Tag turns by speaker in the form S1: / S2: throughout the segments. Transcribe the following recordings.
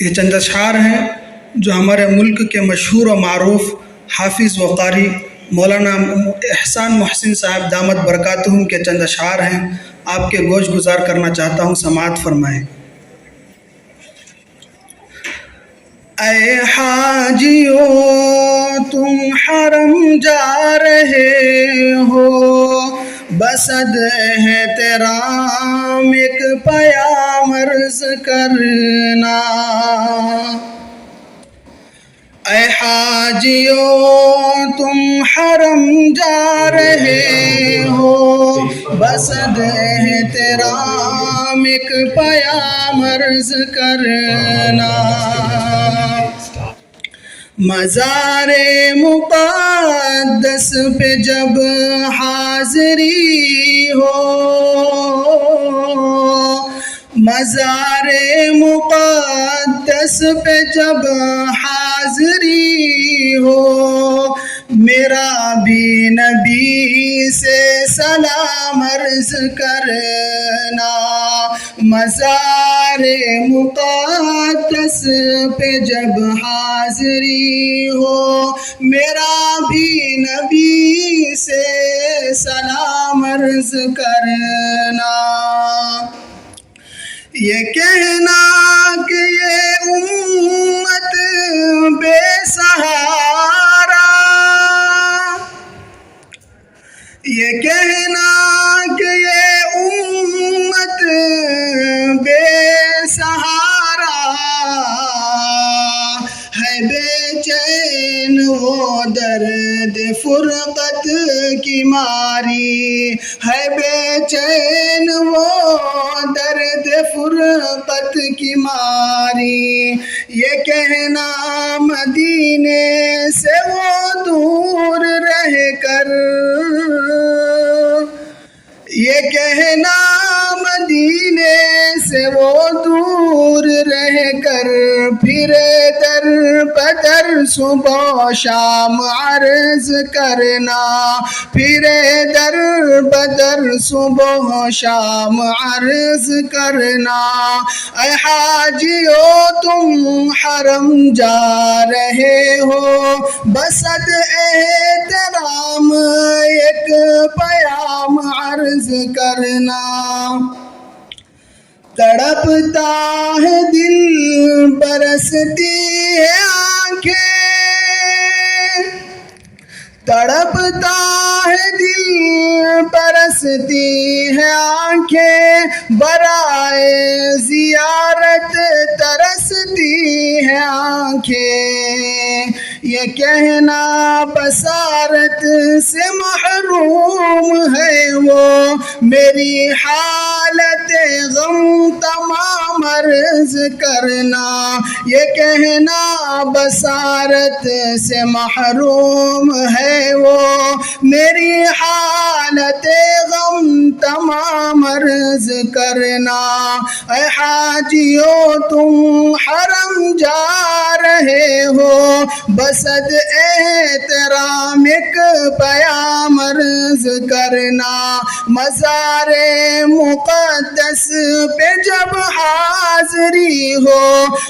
S1: یہ چند اشعار ہیں جو ہمارے ملک کے مشہور و معروف حافظ و قاری مولانا احسان محسن صاحب دامت برکاتہم کے چند اشعار ہیں، آپ کے گوش گزار کرنا چاہتا ہوں، سماعت فرمائیں۔ اے حاجیو تم حرم جا رہے ہو، بصد احترام ایک پیام عرض کرنا۔ اے حاجیو تم حرم جا رہے ہو، بصد احترام ایک پیام عرض کرنا۔ مزار مقدس پہ جب حاضری ہو، مزار مقدس پہ جب حاضری ہو، میرا بھی نبی سے سلام عرض کرنا۔ مزار مقدس پہ جب حاضری ہو، میرا بھی نبی سے سلام عرض کرنا۔ یہ کہنا کہ یہ امت بے سہارا، یہ کہنا کہ یہ امت بے سہارا ہے، بے چین وہ درد فرقت کی ماری ہے، بے چین وہ درد فرقت کی ماری۔ یہ کہنا مدینے سے وہ دور رہ کر، یہ کہنا مدینے سے وہ دور رہ کر، پھرے در بدر صبح و شام عرض کرنا، پھرے در بدر صبح و شام عرض کرنا۔ اے حاجیو تم حرم جا رہے ہو، بصد احترام ایک پیام عرض کرنا۔ تڑپتا ہے دل برستی ہے آنکھیں، تڑپتا ہے دل برستی ہے آنکھیں، برائے زیارت ترستی ہے آنکھیں۔ یہ کہنا بصارت سے محروم ہے وہ، میری حالت غم تمام عرض کرنا۔ یہ کہنا بصارت سے محروم ہے وہ، میری حالت غم تمام عرض کرنا۔ اے حاجیو تم حرم جا رہے ہو، بصد احترام ایک پیام عرض کرنا۔ مزار مقدس پہ جب حاضری ہو،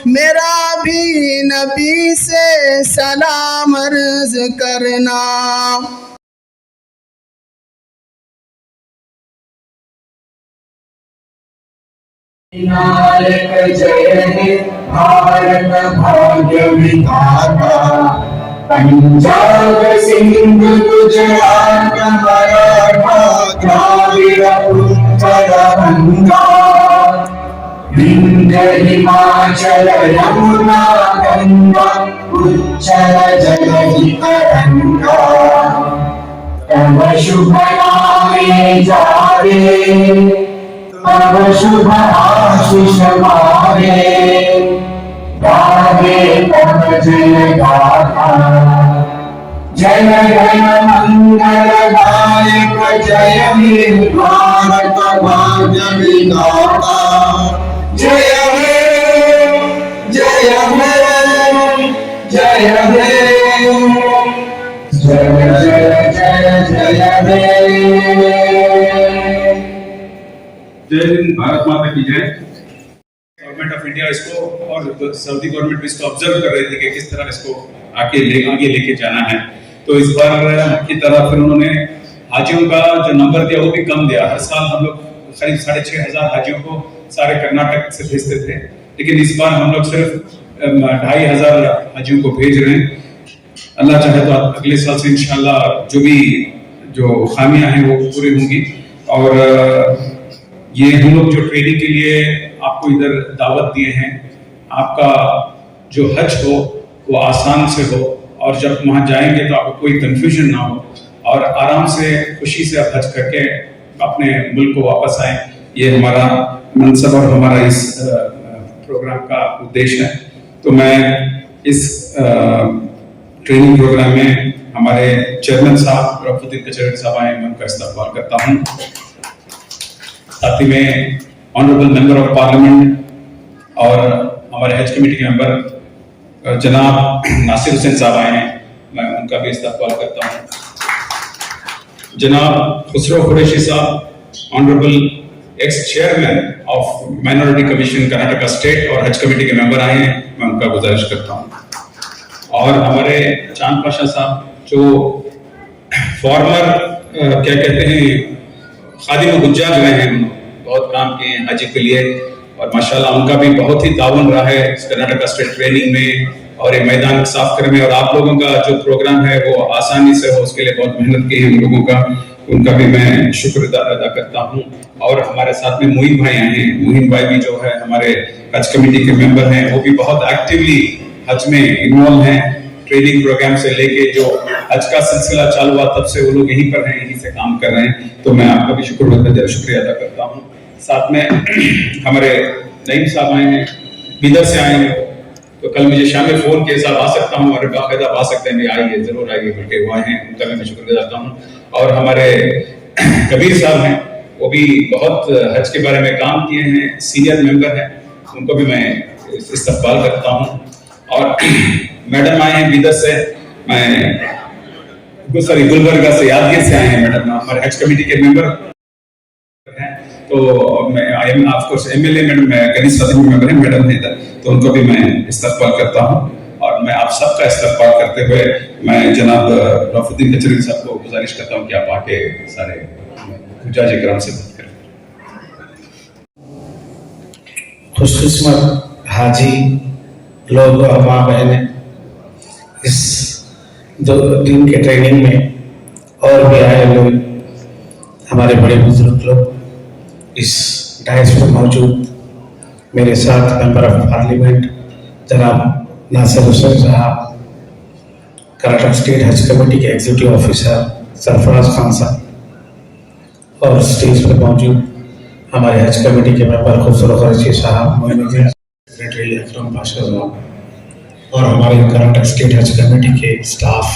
S1: میرا بھی نبی سے سلام عرض کرنا۔
S2: नायक जय हे भारत भाग्य विधाता, पंजाब सिंध गुजरात मराठा द्राविड़ उत्तर बंगा, विंध्य हिमाचल यमुना गंगा, उच्चल जलधि तरंगा। तव शुभ नामे जागे, तव शुभ आशीष मारे, गावे तव जय गाथा। जय जय मंगलदायक जय हे भारत भाग्य विधाता। जय हे जय हे जय हे जय जय जय जय हे।
S3: जय हिंद, भारत माता की जय। गवर्नमेंट ऑफ انڈیا اس کو اور سعودی گورنمنٹ بھی اس کو آبزرو کر رہی تھی کہ کس طرح اس کو آگے لے کے جانا ہے. تو اس بار کی طرح پھر انہوں نے حاجیوں کا جو نمبر دیا وہ بھی کم دیا. ہر سال ہم لوگ قریب 6,500 حاجیوں کو سارے کرناٹک سے بھیجتے تھے, لیکن اس بار ہم لوگ صرف 2,500 حاجیوں کو بھیج رہے ہیں. اللہ چاہے تو اگلے سال سے انشاءاللہ جو خامیاں ہیں وہ پوری ہوں گی. اور یہ ہم لوگ جو ٹریننگ کے لیے آپ کو ادھر دعوت دیے ہیں, آپ کا جو حج ہو وہ آسان سے ہو, اور جب وہاں جائیں گے تو آپ کو کوئی کنفیوژن نہ ہو, اور آرام سے خوشی سے آپ حج کر کے اپنے ملک کو واپس آئیں. یہ ہمارا منصب اور ہمارا اس پروگرام کا ادیش ہے. تو میں اس ٹریننگ پروگرام میں ہمارے چیئرمین صاحب رفت الدین کچہری صاحب آئے, میں ان کا استقبال کرتا ہوں. ساتھ ہی میں آنریبل ممبر آف پارلیمنٹ اور ہمارے حج کمیٹی کے ممبر جناب ناصر حسین صاحب آئے ہیں, میں ان کا بھی استقبال کرتا ہوں. جناب خسرو قریشی صاحب honourable x chairman of minority commission Karnataka state اور حج کمیٹی کے ممبر آئے ہیں, میں ان کا گزارش کرتا ہوں. اور ہمارے چاند پاشا صاحب جو فارمر کیا کہتے ہیں خادم و گجار رہے ہیں, بہت کام کیے ہیں حج کے لیے, اور ماشاءاللہ ان کا بھی بہت ہی تعاون رہا ہے کرناٹکا اسٹیٹ ٹریننگ میں اور یہ میدان صاف کرنے میں. اور آپ لوگوں کا جو پروگرام ہے وہ آسانی سے ہو, اس کے لیے بہت محنت کی ہے ان لوگوں کا, ان کا بھی میں شکر ادا کرتا ہوں. اور ہمارے ساتھ میں معین بھائی آئے ہیں. معین بھائی بھی جو ہے ہمارے حج کمیٹی کے ممبر ہیں, وہ بھی بہت ایکٹیولی حج میں انوالو ہیں. ٹریننگ پروگرام سے لے کے جو حج کا سلسلہ چالو ہوا تب سے وہ لوگ یہیں پر ہیں, یہیں سے کام کر رہے ہیں. تو میں آپ کا بھی شکریہ ادا کرتا ہوں. ساتھ میں ہمارے نعیم صاحب آئے ہیں, بیدر سے آئے ہیں. تو کل مجھے شام میں فون کیا صاحب آ سکتا ہوں, اور باقاعدہ آ سکتے ہیں, آئیے ضرور آئیے بول کے وہ آئے ہیں, ان کا بھی میں شکر گزار ہوں. اور ہمارے کبیر صاحب ہیں, وہ بھی بہت حج کے بارے میں کام کیے ہیں, سینئر ممبر ہیں, ان کو بھی میں استقبال کرتا ہوں. اور میڈم آئے ہیں بیدر سے, گلبرگہ سے, یادگیر سے آئے ہیں میڈم, ہمارے حج کمیٹی کے ممبر ہیں. تو میں of course M L A madam Ganesh Fatmi member ہیں, میڈم ہیں ادھر, تو ان کو بھی میں استقبال کرتا ہوں. اور میں آپ سب کا استقبال کرتے ہوئے میں جناب رفت الدین کچہری صاحب کو گزارش کرتا ہوں کہ آپ آ کے سارے حجاج کرام سے بات کریں.
S4: خوش قسمت حاجی لوگ اور ماں بہنیں اس 2 دن کے ٹریننگ میں, اور بھی آئے لوگ, ہمارے بڑے بزرگ لوگ اس ڈائس پر موجود, میرے ساتھ ممبر آف پارلیمنٹ جناب ناصر حسین صاحب, کرناٹک اسٹیٹ حج کمیٹی کے ایگزیکٹو آفیسر سرفراز خان صاحب, اور اسٹیج پر موجود ہمارے حج کمیٹی کے ممبر خسرو قریشی صاحب, سیکریٹری اکرم پاشا صاحب, اور ہمارے کرناٹک اسٹیٹ حج کمیٹی کے اسٹاف.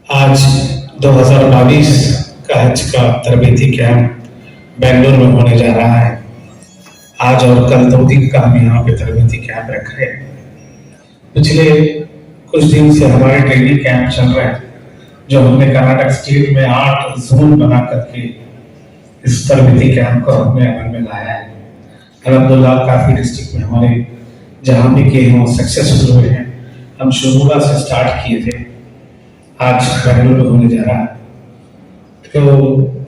S4: آج 2022 کا حج کا تربیتی کیمپ بنگلور میں ہونے جا رہا ہے. آج اور کل 2 دن کا ہم یہاں پہ تربیتی کیمپ رکھا ہے. پچھلے کچھ دن سے ہمارے ٹریننگ کیمپ چل رہے ہیں, جو ہم نے کرناٹک اسٹیٹ میں 8 زون بنا کر کے اس تربیتی کیمپ کو ہم نے عمل میں لایا ہے. الحمدللہ کافی ڈسٹرکٹ میں ہمارے جہاں بھی کیے ہیں وہ سکسیسفل ہوئے ہیں. ہم شروع سے سٹارٹ کیے تھے, آج بنگلور میں ہونے جا رہا ہے. تو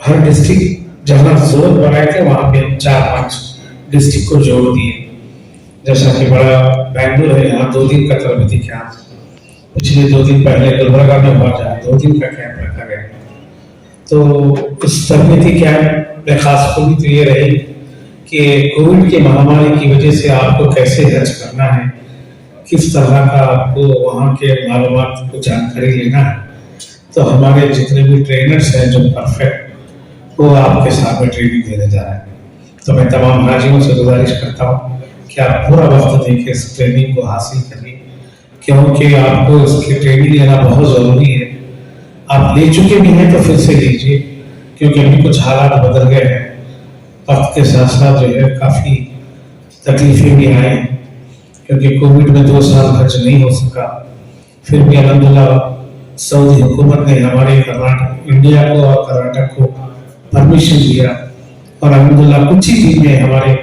S4: ہر ڈسٹرکٹ جہاں زون بنائے تھے وہاں پہ 4-5 ڈسٹرکٹ کو جوڑ دیے. جیسا کہ بڑا بنگلور ہے, یہاں 2 دن کا تربیتی کیمپ, پچھلے 2 دن پہلے گلبرگہ میں ہوا, جہاں 2 دن کا کیمپ رکھا گیا. تو اس تربیتی کیمپ میں خاص خوبی تو یہ رہی کہ کووڈ کے مہاماری کی وجہ سے آپ کو کیسے حج کرنا ہے, کس طرح کا آپ کو وہاں کے معلومات کو جانکاری لینا ہے. تو ہمارے جتنے بھی ٹرینرز ہیں جو پرفیکٹ, وہ آپ کے سامنے ٹریننگ دینے جا رہے ہیں. تو میں تمام حاجیوں سے گزارش کرتا ہوں کہ آپ پورا وقت دے کے اس ٹریننگ کو حاصل کریں, کیونکہ آپ کو اس کی ٹریننگ لینا بہت ضروری ہے. آپ لے چکے بھی ہیں تو پھر سے لیجیے, کیونکہ ابھی کچھ حالات بدل گئے ہیں. وقت کے ساتھ ساتھ جو ہے کافی تکلیفیں بھی آئیں, کیونکہ کووڈ میں 2 سال حج نہیں ہو سکا. پھر بھی الحمدللہ سعودی حکومت نے ہمارے انڈیا کو اور کرناٹک کو پرمیشن دیا, اور الحمدللہ کچھ ہی دن میں ہمارے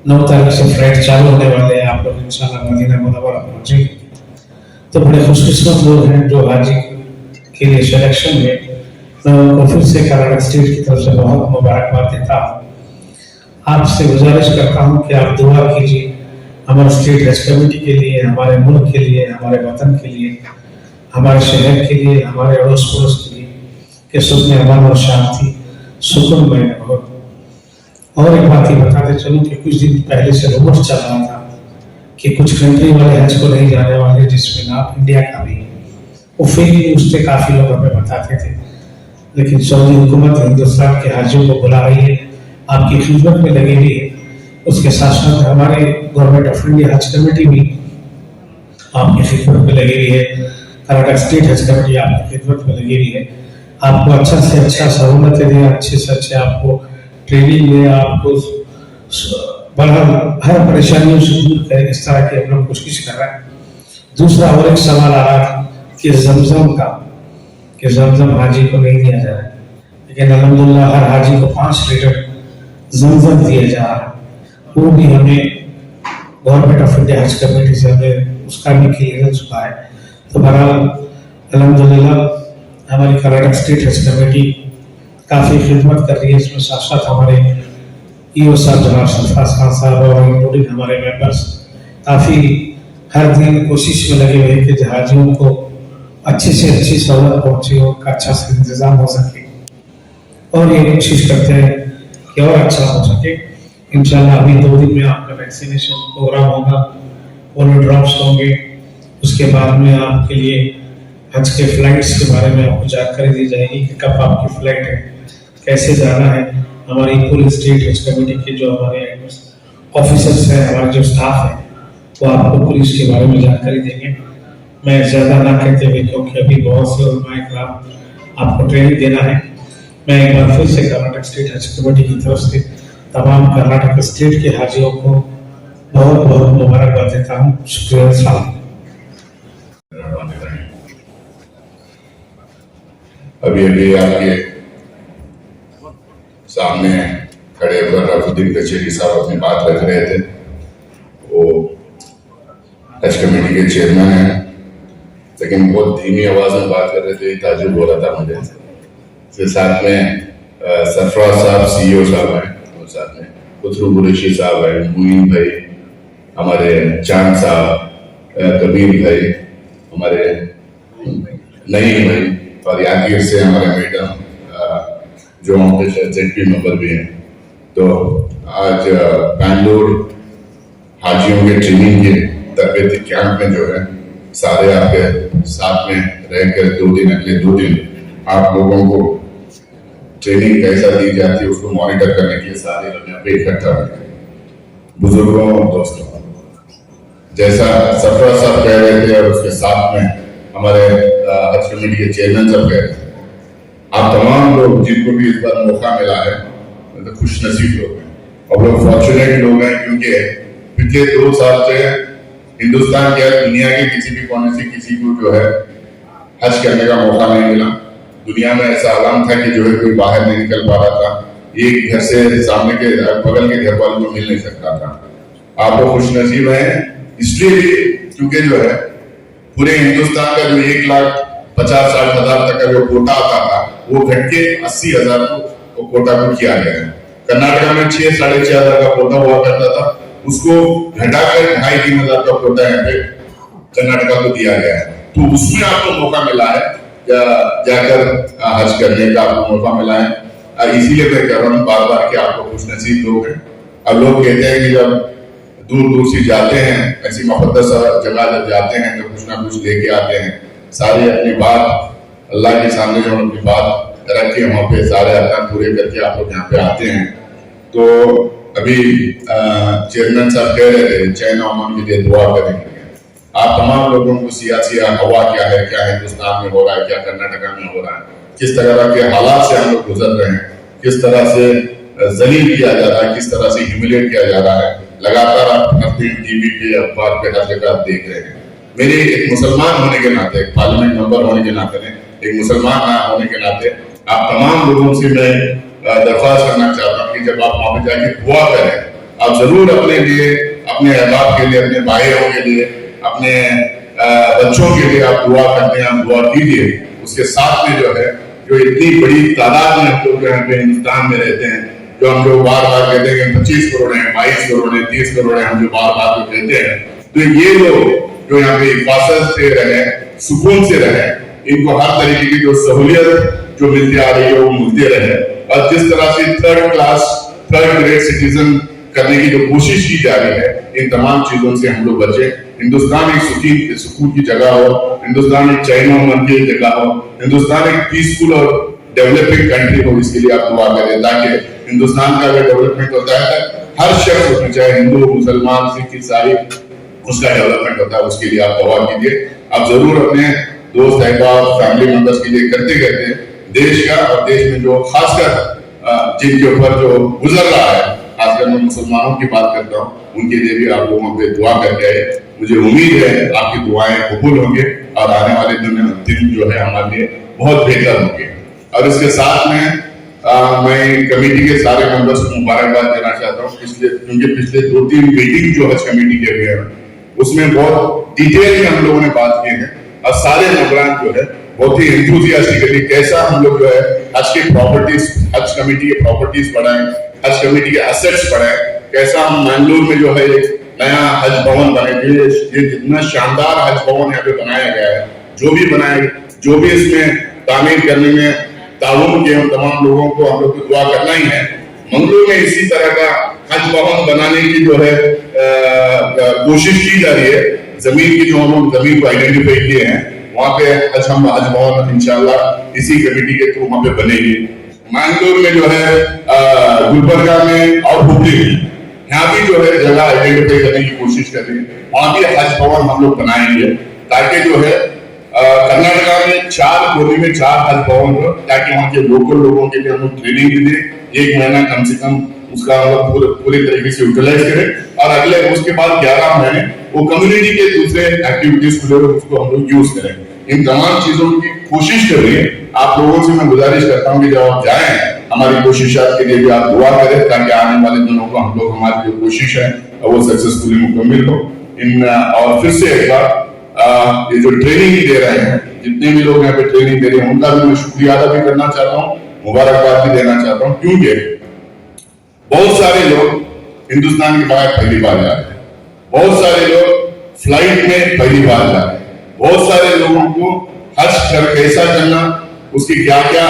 S4: 9 तारीख से फ्लाइट चालू होने वाले हैं, आप लोग इंशाल्लाह मदीना मुनव्वरा पहुंचेंगे। तो बड़े खुशकिस्मत लोग हैं जो हाजी के लिए सिलेक्शन में, मैं उनको फिर से कर्नाटक स्टेट की तरफ से बहुत मुबारकबाद देता हूँ। आपसे गुजारिश करता हूँ कि आप दुआ कीजिए हमारे स्टेट हज कमेटी के लिए, हमारे मुल्क के लिए, हमारे वतन के लिए, हमारे शहर के लिए, हमारे अड़ोस पड़ोस के लिए, कि सुख में अमन और शांति सुकून में हो। और एक बात ही बताते चलूँ कि कुछ दिन पहले से रूमर चल रहा था कि कुछ कंट्री वाले हज को नहीं जाने वाले, जिसमें नाम इंडिया का भी। वो फेक न्यूज से काफ़ी लोग हमें बताते थे, लेकिन सऊदी हुकूमत हिंदुस्तान के हाजियों को बुला रही है, आपकी खिदमत में लगी हुई है। उसके साथ साथ हमारे गवर्नमेंट ऑफ इंडिया हज कमेटी भी आपकी खिदमत में लगी हुई है, कर्नाटक स्टेट हज कमेटी आपकी खिदमत में लगी हुई है। आपको अच्छा से अच्छा सहूलतें दें, अच्छे से अच्छे आपको ट्रेनिंग दें, आपको हर परेशानियों से दूर करें, इस तरह की हम लोग कोशिश कर रहे हैं। दूसरा और एक सवाल आ रहा था कि जमजम का, कि जमजम हाजी को नहीं दिया जा रहा है, लेकिन अल्हम्दुलिल्लाह हर हाजी को 5 लीटर जमजम दिया जा रहा है। वो भी हमें गवर्नमेंट ऑफ इंडिया हज कमेटी से हमें उसका भी क्लियरेंस हुआ है। तो बहरहाल अल्हम्दुलिल्लाह हमारी कर्नाटक स्टेट हज कमेटी काफ़ी खिदमत कर रही है। इसमें साथ साथ हमारे ईओ साहब जनाब सरफराज खान साहब और इंक्लूडिंग हमारे मेंबर्स काफ़ी हर दिन कोशिश में लगे हुए हैं कि जहाजियों को अच्छी से अच्छी सहूलत पहुँचे और का अच्छा से इंतज़ाम हो सके, और ये कोशिश करते हैं कि और अच्छा हो सके। इंशाल्लाह अभी 2 दिन में आपका वैक्सीनेशन प्रोग्राम होगा, पोलियो ड्रॉप्स होंगे। उसके बाद में आपके लिए हज के फ्लाइट्स के बारे में आपको जानकारी दी जाएगी कि कब आपकी फ्लाइट है, कैसे जाना है। हमारी पूरी स्टेट हज कमेटी के जो हमारे ऑफिसर्स हैं, हमारे जो स्टाफ है, वो आपको पूरी इसके बारे में जानकारी देंगे। मैं ज़्यादा ना कहते हुए, क्योंकि अभी बहुत से उलमाए किराम आपको ट्रेनिंग देना है, मैं एक बार फिर से कर्नाटक स्टेट हज कमेटी की तरफ से तमाम कर्नाटक स्टेट के हाजियों को बहुत बहुत मुबारकबाद देता हूँ। शुक्रिया। सलाम।
S5: अभी अभी आपके सामने खड़े होकर रफुद्दीन कचेरी साहब अपनी बात रख रहे थे। वो हज कमेटी के चेयरमैन हैं, लेकिन बहुत धीमी आवाज में बात कर रहे थे, ताजुब हो रहा था मुझे। इसके साथ में सरफराज साहब सीईओ साहब हैं, और साथ में खुसरू कुरैशी साहब हैं, मुइन भाई, हमारे चांद साहब, कबीर भाई, हमारे नईम भाई, और यादगीर से हमारे मैडम जो हमारे जेडपी मेंबर भी हैं। तो आज बैंगलोर हाजियों के ट्रेनिंग के तरबियती कैंप में जो है सारे आपके साथ में रहकर 2 दिन, अगले 2 दिन आप लोगों को ट्रेनिंग कैसा दी जाती है उसको मॉनिटर करने के लिए सारे लोग यहाँ पे इकट्ठा हुए। बुजुर्गों और दोस्तों, जैसा सरफराज साहब कह रहे थे और उसके साथ में हमारे हज कमेटी के चेयरमैन साहब कह रहे थे, आप तमाम लोग जिनको भी इस बार मौका मिला है, मतलब खुश नसीब लोग हैं और लोग फॉर्चुनेट लोग हैं, क्योंकि पिछले 2 साल से हिंदुस्तान के दुनिया के किसी भी कोने से किसी को जो है हज करने का मौका नहीं मिला। दुनिया में ऐसा आलम था कि जो है कोई बाहर नहीं निकल पा रहा था, एक घर से सामने के बगल के घर वालों को मिल नहीं सकता था। आप लोग खुश नसीब हैं इसलिए भी क्योंकि जो है पूरे हिंदुस्तान का जो 1,50,000-60,000 तक का जो कोटा आता था वो घट के 80,000 को कोटा को किया गया है। कर्नाटक में 6,000-6,500 का कोटा हुआ करता था, उसको घटाकर 2,500-3,000 का कोटा यहाँ पे कर्नाटक को दिया गया है। तो उसमें आपको मौका मिला है जाकर हज करने का आपको मौका मिला है। इसीलिए मैं कह रहा हूँ बार बार कि आपको खुश नसीब लोग हैं। अब लोग कहते हैं कि जब दूर दूर से जाते हैं, ऐसी मुक़द्दस जगह जब जाते हैं तो कुछ ना कुछ लेके आते हैं, सारे अपनी बात अल्लाह के सामने जो अपनी बात रख के वहाँ पे सारे अरकान पूरे करके आप लोग यहाँ पे आते हैं। तो अभी चेयरमैन साहब कह रहे थे चैन अमन के लिए दुआ करेंगे। आप तमाम लोगों को सियासी हवा क्या है, क्या हिंदुस्तान में हो रहा है, क्या कर्नाटक में हो रहा है, किस तरह के हालात से हम लोग गुजर रहे हैं, किस तरह से जलील किया जा रहा है, किस तरह से ह्यूमिलेट किया जा रहा है, लगातार आप हर दिन टीवी पे अखबार पे हर जगह देख रहे हैं। मेरे एक मुसलमान होने के नाते, एक पार्लियामेंट मेंबर होने के नाते, एक मुसलमान होने के नाते आप तमाम लोगों से मैं दरख्वास्त करना चाहता हूँ कि जब आप वहाँ पे जाके दुआ करें, आप जरूर अपने लिए, अपने अहबाब के लिए, अपने भाइयों के लिए, अपने बच्चों के लिए आप दुआ करते हैं, आप दुआ कीजिए। उसके साथ में जो है, जो इतनी बड़ी तादाद में हम लोग यहाँ पे हिंदुस्तान में रहते हैं, जो हम लोग बार बार कहते हैं कि 25 करोड़ है, 22 करोड़ है, 30 करोड़ है, हम जो बार बार कहते हैं, तो ये लोग जो यहाँ पे हिफाजत से रहे, सुकून से रहे, इनको हर तरीके की जो सहूलियत जो मिलती आ रही है वो मिलती रहे। और जिस तरह से थर्ड ग्रेड सिटीजन करने की जो कोशिश की जा रही है, इन तमाम चीजों से हम लोग बचे। हिंदुस्तान एक सुकून की जगह हो, हिंदुस्तान एक चैन और अमन की जगह हो, हिंदुस्तान एक पीसफुल और डेवलपिंग कंट्री हो, इसके लिए आप दुआ करें ताकि हिंदुस्तान का अगर डेवलपमेंट होता है हर शख्स उसमें, चाहे हिंदू, मुसलमान, सिख, ईसाई, उसका डेवलपमेंट होता है, उसके लिए आप दुआ कीजिए। आप जरूर अपने दोस्त, अहबाब, फैमिली मेंबर्स के लिए करते करते देश का और देश में जो खासकर जिनके ऊपर जो गुजर रहा है, खासकर मैं मुसलमानों की बात करता हूँ, उनके लिए भी आप लोगों पे दुआ करके आए। मुझे उम्मीद है आपकी दुआएं कबूल होंगे और आने वाले दिन जो है हमारे लिए बहुत बेहतर होंगे। और इसके साथ में मैं कमेटी के सारे मेंबर्स को मुबारकबाद देना चाहता हूँ, क्योंकि पिछले 2-3 मीटिंग जो हज कमेटी के हुए हैं उसमें बहुत डिटेल में हम लोगों ने बात की है और सारे मेंबरान जो है बहुत ही एंथुसियास्टिकली कैसा हम लोग जो है हज के प्रॉपर्टीज, हज कमेटी के प्रॉपर्टीज बढ़ाएं, हज कमेटी के एसेट्स बढ़ाएं, कैसा हम मैंगलोर में जो है एक नया हज भवन बने। ये जितना शानदार हज भवन यहाँ पे बनाया गया है, जो भी इसमें तामीर करने में ताउन किए उन तमाम लोगों को हम लोग को दुआ करना ही है। मंगलूर में इसी तरह का हज भवन बनाने की जो है कोशिश की जा रही है। जमीन की जो हम लोग जमीन को आइडेंटिफाई किए हैं, वहाँ पे हज भवन इंशाल्लाह इसी कमेटी के थ्रू वहाँ पे बनेगी। मैंगलोर में जो है, गुलबर्गा में और हुबली में, यहाँ भी जो है जगह आइडेंटिफाई करने की कोशिश कर रही है, वहाँ भी हज भवन हम लोग बनाएंगे ताकि जो है कर्नाटका में 4 कोने में 4 हज भवन हो, ताकि वहाँ के लोकल लोगों के लिए हम लोग ट्रेनिंग भी दें, 1 महीना कम से कम उसका हम लोग पूरी तरीके से यूटिलाइज करें और अगले उसके बाद 11 महीने वो कम्युनिटी के दूसरे एक्टिविटीज को उसको हम लोग यूज करें। इन तमाम चीजों की कोशिश कर रही है। आप लोगों से मैं गुजारिश करता हूँ कि जब आप जाएं, हमारी कोशिशात के लिए भी आप दुआ करें ताकि आने वाले दिनों को हम लोग, हमारी जो कोशिश है वो सक्सेसफुली मुकम्मल हो। और फिर से एक बार ये जो ट्रेनिंग दे रहे हैं, जितने भी लोग यहाँ पे ट्रेनिंग दे रहे हैं, उनका भी मैं शुक्रिया अदा भी करना चाहता हूँ, मुबारकबाद भी देना चाहता हूँ, क्योंकि बहुत सारे लोग हिंदुस्तान के बाहर पहली बार जा रहे हैं, बहुत सारे लोग फ्लाइट में पहली बार जा रहे हैं, बहुत सारे लोगों को हज कैसा करना, उसकी क्या क्या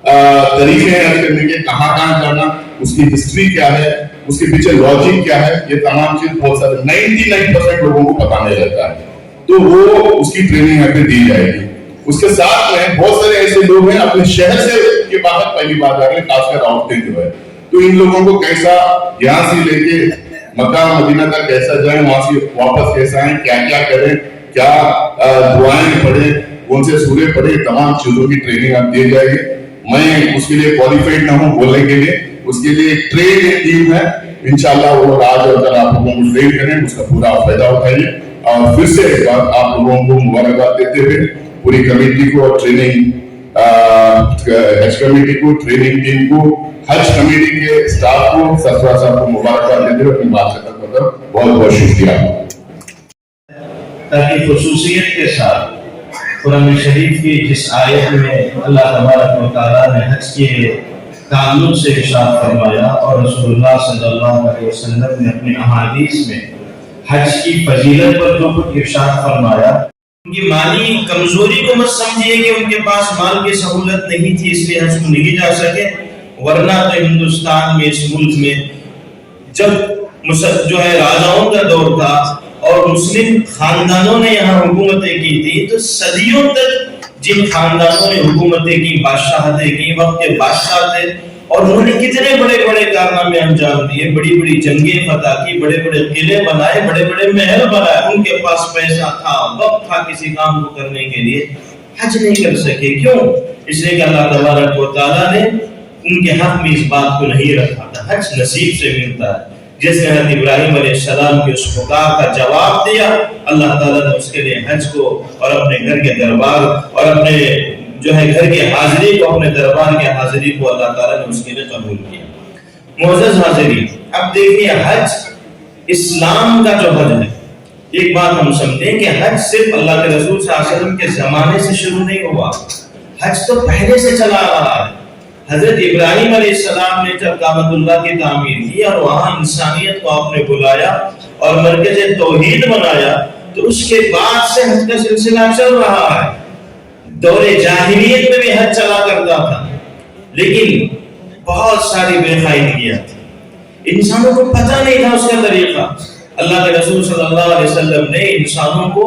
S5: तरीके हैं हज करने के, कहाँ कहाँ जाना, उसकी हिस्ट्री क्या है, उसके पीछे लॉजिक क्या है, ये तमाम चीज बहुत सारे 99% लोगों को पता नहीं रहता है, तो वो उसकी ट्रेनिंग यहाँ पे दी जाएगी। उसके साथ में बहुत सारे ऐसे लोग हैं अपने शहर से के बाहर पहली बार जा रहे हैं, खासकर औरतें जो है, तो इन लोगों को कैसा यहाँ से लेके मक्का मदीना तक कैसा जाए, वहां से वापस कैसा आए, क्या क्या करें, क्या दुआएं पढ़े, कौन से सूरे पढ़े, तमाम चीजों की ट्रेनिंग आप दी जाएगी। मैं उसके लिए क्वालिफाइड ना हूँ बोलने के लिए, उसके लिए एक ट्रेन टीम है, इंशाल्लाह वो लोग आज और कल आप लोगों को ट्रेन करें, उसका पूरा फायदा उठाइए। और फिर से एक बार आप लोगों को मुबारकबाद देते हुए पूरी कमेटी को और ट्रेनिंग हज कमेटी को, ट्रेनिंग टीम को, हज कमेटी के स्टाफ को, सरफराज साहब को मुबारकबाद देते हुए अपनी बात खत्म करता हूं। बहुत बहुत शुक्रिया।
S6: ताकि खुसूसियत के साथ कुरान शरीफ की जिस आयत में अल्लाह तबारक व तआला ने हज के ताल्लुक से इरशाद फरमाया और रसूलुल्लाह सल्लल्लाहु अलैहि वसल्लम ने अपने अहादीस में हज की फजीलत पर जो कुछ इरशाद फरमाया, उनकी माली कमजोरी को मत समझिए कि उनके पास माल की सहूलत नहीं थी इसलिए हज को नहीं जा सके, वरना तो हिंदुस्तान में, इस मुल्क में जब जो है राजाओं का दौर था और मुस्लिम खानदानों ने यहाँ हुकूमतें की थी, तो सदियों तक जिन खानदानों ने हुकूमतें की, बादशाहतें की, वक्त के बादशाह थे और उन्होंने कितने बड़े बड़े कारनामे अंजाम दिए, बड़ी बड़ी जंगें फतह की, बड़े बड़े किले बनाए, बड़े बड़े महल बनाए, उनके पास पैसा था, वक्त था किसी काम को करने के लिए, हज नहीं कर सके। क्यों? इसलिए कि अल्लाह तबारक व तआला ने उनके हक में इस बात को नहीं रखा था। हज नसीब से मिलता है। जिसने हज़रत इब्राहिम अलैहिस्सलाम की उस पुकार का जवाब दिया, अल्लाह ताला ने उसके लिए हज को और अपने घर के दरबार और अपने जो है घर की हाजिरी को, अपने दरबार की हाजिरी को अल्लाह ताला ने उसके लिए कबूल किया। معزز حاضرین، اب دیکھیے حج اسلام کا جو حج ہے، ایک بات ہم سمجھیں کہ حج صرف اللہ کے رسول صلی اللہ علیہ وسلم کے زمانے سے شروع نہیں ہوا، حج تو پہلے سے چلا آ رہا ہے۔ حضرت ابراہیم علیہ السلام نے جب کعبۃ اللہ کی تعمیر کی اور وہاں انسانیت کو آپ نے بلایا اور مرکز توحید بنایا، تو اس کے بعد سے حج کا سلسلہ چل رہا ہے۔ دور جاہلیت میں بھی حج چلا کرتا تھا، لیکن بہت ساری بے قاعدگیاں تھی، انسانوں کو پتہ نہیں تھا اس کا طریقہ۔ اللہ کے رسول صلی اللہ علیہ وسلم نے انسانوں کو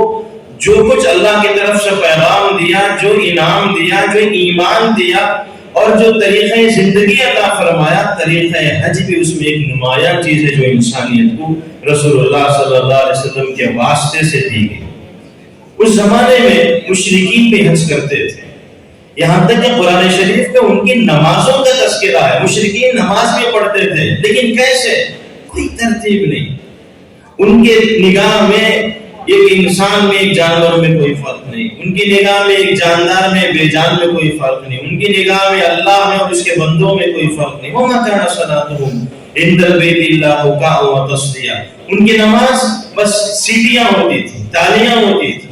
S6: جو کچھ اللہ کی طرف سے پیغام دیا، جو انعام دیا، جو ایمان دیا اور جو طریقہ زندگی عطا فرمایا، طریقہ حج بھی اس میں ایک نمایاں چیز ہے جو انسانیت کو رسول اللہ صلی اللہ علیہ وسلم کے واسطے سے دی گئی۔ اس زمانے میں مشرکین بھی حج کرتے تھے، یہاں تک کہ قرآن شریف میں ان کی نمازوں کا تذکرہ ہے۔ مشرکین نماز بھی پڑھتے تھے، لیکن کیسے؟ کوئی ترتیب نہیں۔ ان کے نگاہ میں ایک انسان میں ایک جانور میں کوئی فرق نہیں، ان کی نگاہ میں ایک جاندار میں بے جان میں کوئی فرق نہیں، ان کی نگاہ میں اللہ میں اور اس کے بندوں میں کوئی فرق نہیں۔ وَمَا كَانَ صَلَاتُهُمْ عِندَ الْبَيْتِ إِلَّا بُكَاءً وَتَصْدِيَةً، ان کی نماز بس سیٹیاں ہوتی تھی، تالیاں ہوتی تھی۔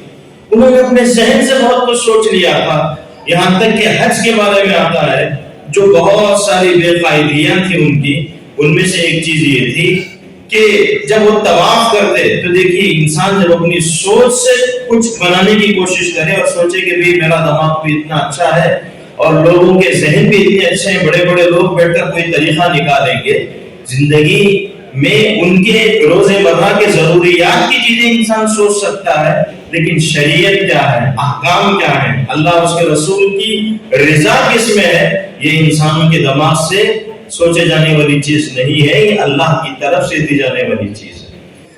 S6: انہوں نے اپنے ذہن سے بہت کچھ سوچ لیا تھا، یہاں تک کہ حج کے بارے میں آتا ہے جو بہت ساری بے قاعدگیاں تھیں ان کی، ان میں سے ایک چیز یہ تھی کہ جب وہ طواف کرتے تو دیکھیے انسان جب اپنی سوچ سے کچھ بنانے کی کوشش کرے اور سوچے کہ بھی میرا دماغ بھی اتنا اچھا ہے اور لوگوں کے ذہن بھی اتنے اچھے ہیں، بڑے بڑے لوگ بیٹھ کر کوئی طریقہ نکالیں گے زندگی میں، ان کے روزمرہ کے ضروریات کی چیزیں انسان سوچ سکتا ہے، لیکن شریعت کیا ہے، احکام کیا ہے، اللہ اس کے رسول کی رضا کس میں ہے، یہ انسانوں کے دماغ سے سوچے جانے والی چیز نہیں ہے، یہ اللہ کی طرف سے دی جانے والی چیز ہے۔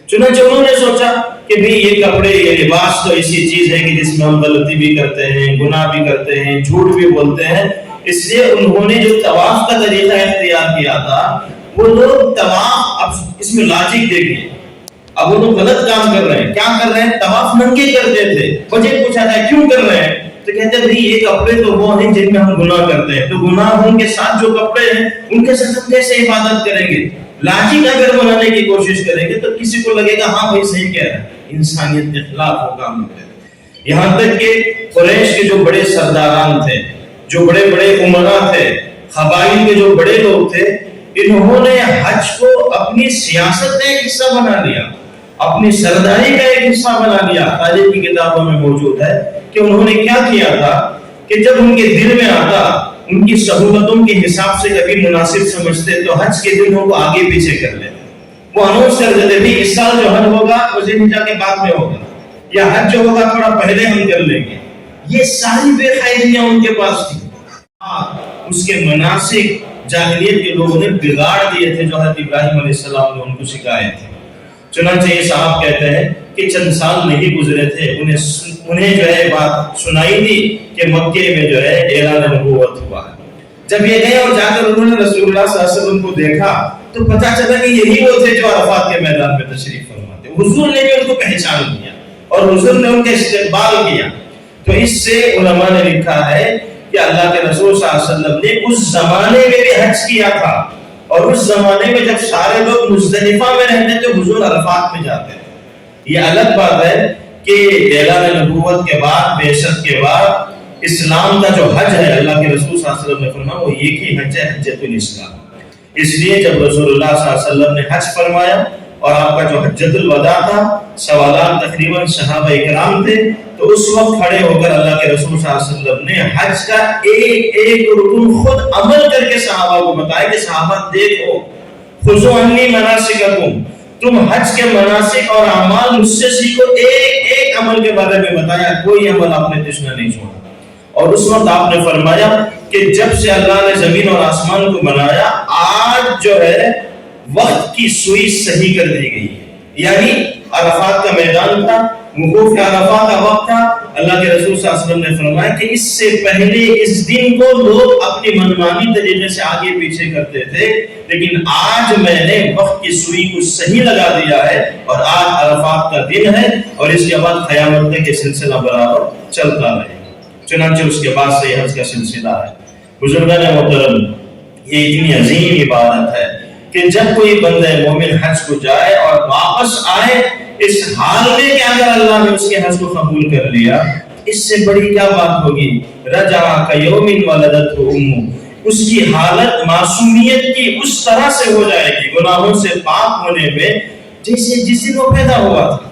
S6: چنانچہ انہوں نے سوچا کہ بھی یہ کپڑے، یہ لباس تو ایسی چیز ہے کہ جس میں ہم غلطی بھی کرتے ہیں، گناہ بھی کرتے ہیں، جھوٹ بھی بولتے ہیں، اس لیے انہوں نے جو طواف کا طریقہ اختیار کیا تھا، وہ لوگ طواف، اب اس میں لاجک دیکھیے، اب وہ لوگ غلط کام کر رہے ہیں، کیا کر رہے ہیں؟ طواف ننگے کرتے تھے۔ وجہ پوچھا تھا کیوں کر رہے ہیں، تو کہتے ہیں یہ کپڑے تو وہ ہیں جن میں ہم گناہ کرتے ہیں، تو گناہوں کے ساتھ جو کپڑے ہیں ان کے ساتھ ہم کیسے عبادت کریں گے؟ لاجک اگر بنانے کی کوشش کریں گے تو کسی کو لگے گا ہاں بھائی صحیح کہہ رہا ہے، انسانیت کے خلاف وہ کام کرے۔ یہاں تک کہ قریش کے جو بڑے سرداران تھے، جو بڑے بڑے امراء تھے، قبائل کے جو بڑے لوگ تھے، انہوں نے حج کو اپنی سیاست کا ایک حصہ بنا لیا، اپنی سرداری کا ایک حصہ بنا لیا۔ تاریخ کی کتابوں میں موجود ہے کہ انہوں نے کیا کیا تھا کہ جب ان کے دل میں آتا، ان کی سہولتوں کے حساب سے کبھی مناسب سمجھتے تو حج کے دنوں کو آگے پیچھے کر لیتے، وہ اناؤنس کر دیتے بھی اس سال جو حج ہوگا وہ ذوالحجہ کے بعد میں ہوگا، یا حج جو ہوگا تھوڑا پہلے ہم کر لیں گے۔ یہ ساری بے قاعدگیاں ان کے پاس تھی، اس کے مناسک جاہلیت کے لوگوں نے بگاڑ دیے تھے جو حضرت ابراہیم علیہ السلام نے ان کو سکھائے تھے۔ چنانچہ یہ صاحب کہتے ہیں کہ چند سال نہیں گزرے تھے، انہیں جو ہے بات سنائی تھی کہ مکے میں جو ہے اعلان نبوت ہوا ہے۔ جب یہ گئے اور جا کر انہوں نے رسول اللہ صلی اللہ علیہ وسلم کو دیکھا تو پتہ چلا کہ یہی وہ تھے جو عرفات کے میدان میں تشریف فرما تھے۔ حضور نے بھی ان کو پہچان لیا اور حضور نے ان کا استقبال کیا۔ تو اس سے علماء نے لکھا ہے کہ اللہ کے رسول صلی اللہ علیہ وسلم نے اس زمانے میں بھی حج کیا تھا، اور اس زمانے میں جب سارے لوگ مزدلفہ میں رہتے تھے حضور عرفات میں جاتے تھے۔ یہ الگ بات ہے کہ اعلان نبوت کے بعد، بعثت کے بعد اسلام کا جو حج ہے، اللہ کے رسول صلی اللہ علیہ وسلم نے فرمایا وہ ایک ہی حج ہے، حجۃ الاسلام۔ اس لیے جب رسول اللہ صلی اللہ علیہ وسلم نے حج فرمایا اور آپ کا جو حجۃ الوداع تھا، سوالات تقریباً صحابہ اکرام تھے، تو اس وقت کھڑے ہو کر اللہ کے رسول صلی اللہ علیہ وسلم نے حج کا ایک ایک رکن خود عمل کر کے صحابہ کو بتایا کہ صحابہ دیکھو، خذوا عنی مناسککم، تم حج کے مناسک اور اعمال مجھ سے سیکھو، ایک ایک عمل کے بارے میں بتایا، کوئی عمل آپ نے پیچھے نہیں چھوڑا۔ اور اس وقت آپ نے فرمایا کہ جب سے اللہ نے زمین اور آسمان کو بنایا، آج جو ہے وقت کی سوئی صحیح کر دی گئی ہے، یعنی عرفات کا میدان تھا، وقوف عرفات کا وقت تھا، اللہ کے رسول صلی اللہ علیہ وسلم نے فرمایا کہ اس سے پہلے اس دن کو لوگ اپنی منمانی طریقے سے آگے پیچھے کرتے تھے، لیکن آج میں نے وقت کی سوئی کو صحیح لگا دیا ہے اور آج عرفات کا دن ہے، اور اس کے بعد قیامت تک یہ سلسلہ برابر چلتا رہے۔ چنانچہ اس کے بعد سے حج کا سلسلہ ہے۔ بزرگان محترم، یہ اتنی عظیم عبادت ہے، کہ جب کوئی بندہ مومن حج کو جائے اور واپس آئے اس حال میں کہ اگر اللہ نے اس کے حج کو قبول کر لیا، اس سے بڑی کیا بات ہوگی؟ رجع کیوم ولدتہ امہ، اس کی حالت معصومیت کی اس طرح سے ہو جائے گی، گناہوں سے پاک ہونے میں، جیسے جس دن وہ پیدا ہوا تھا۔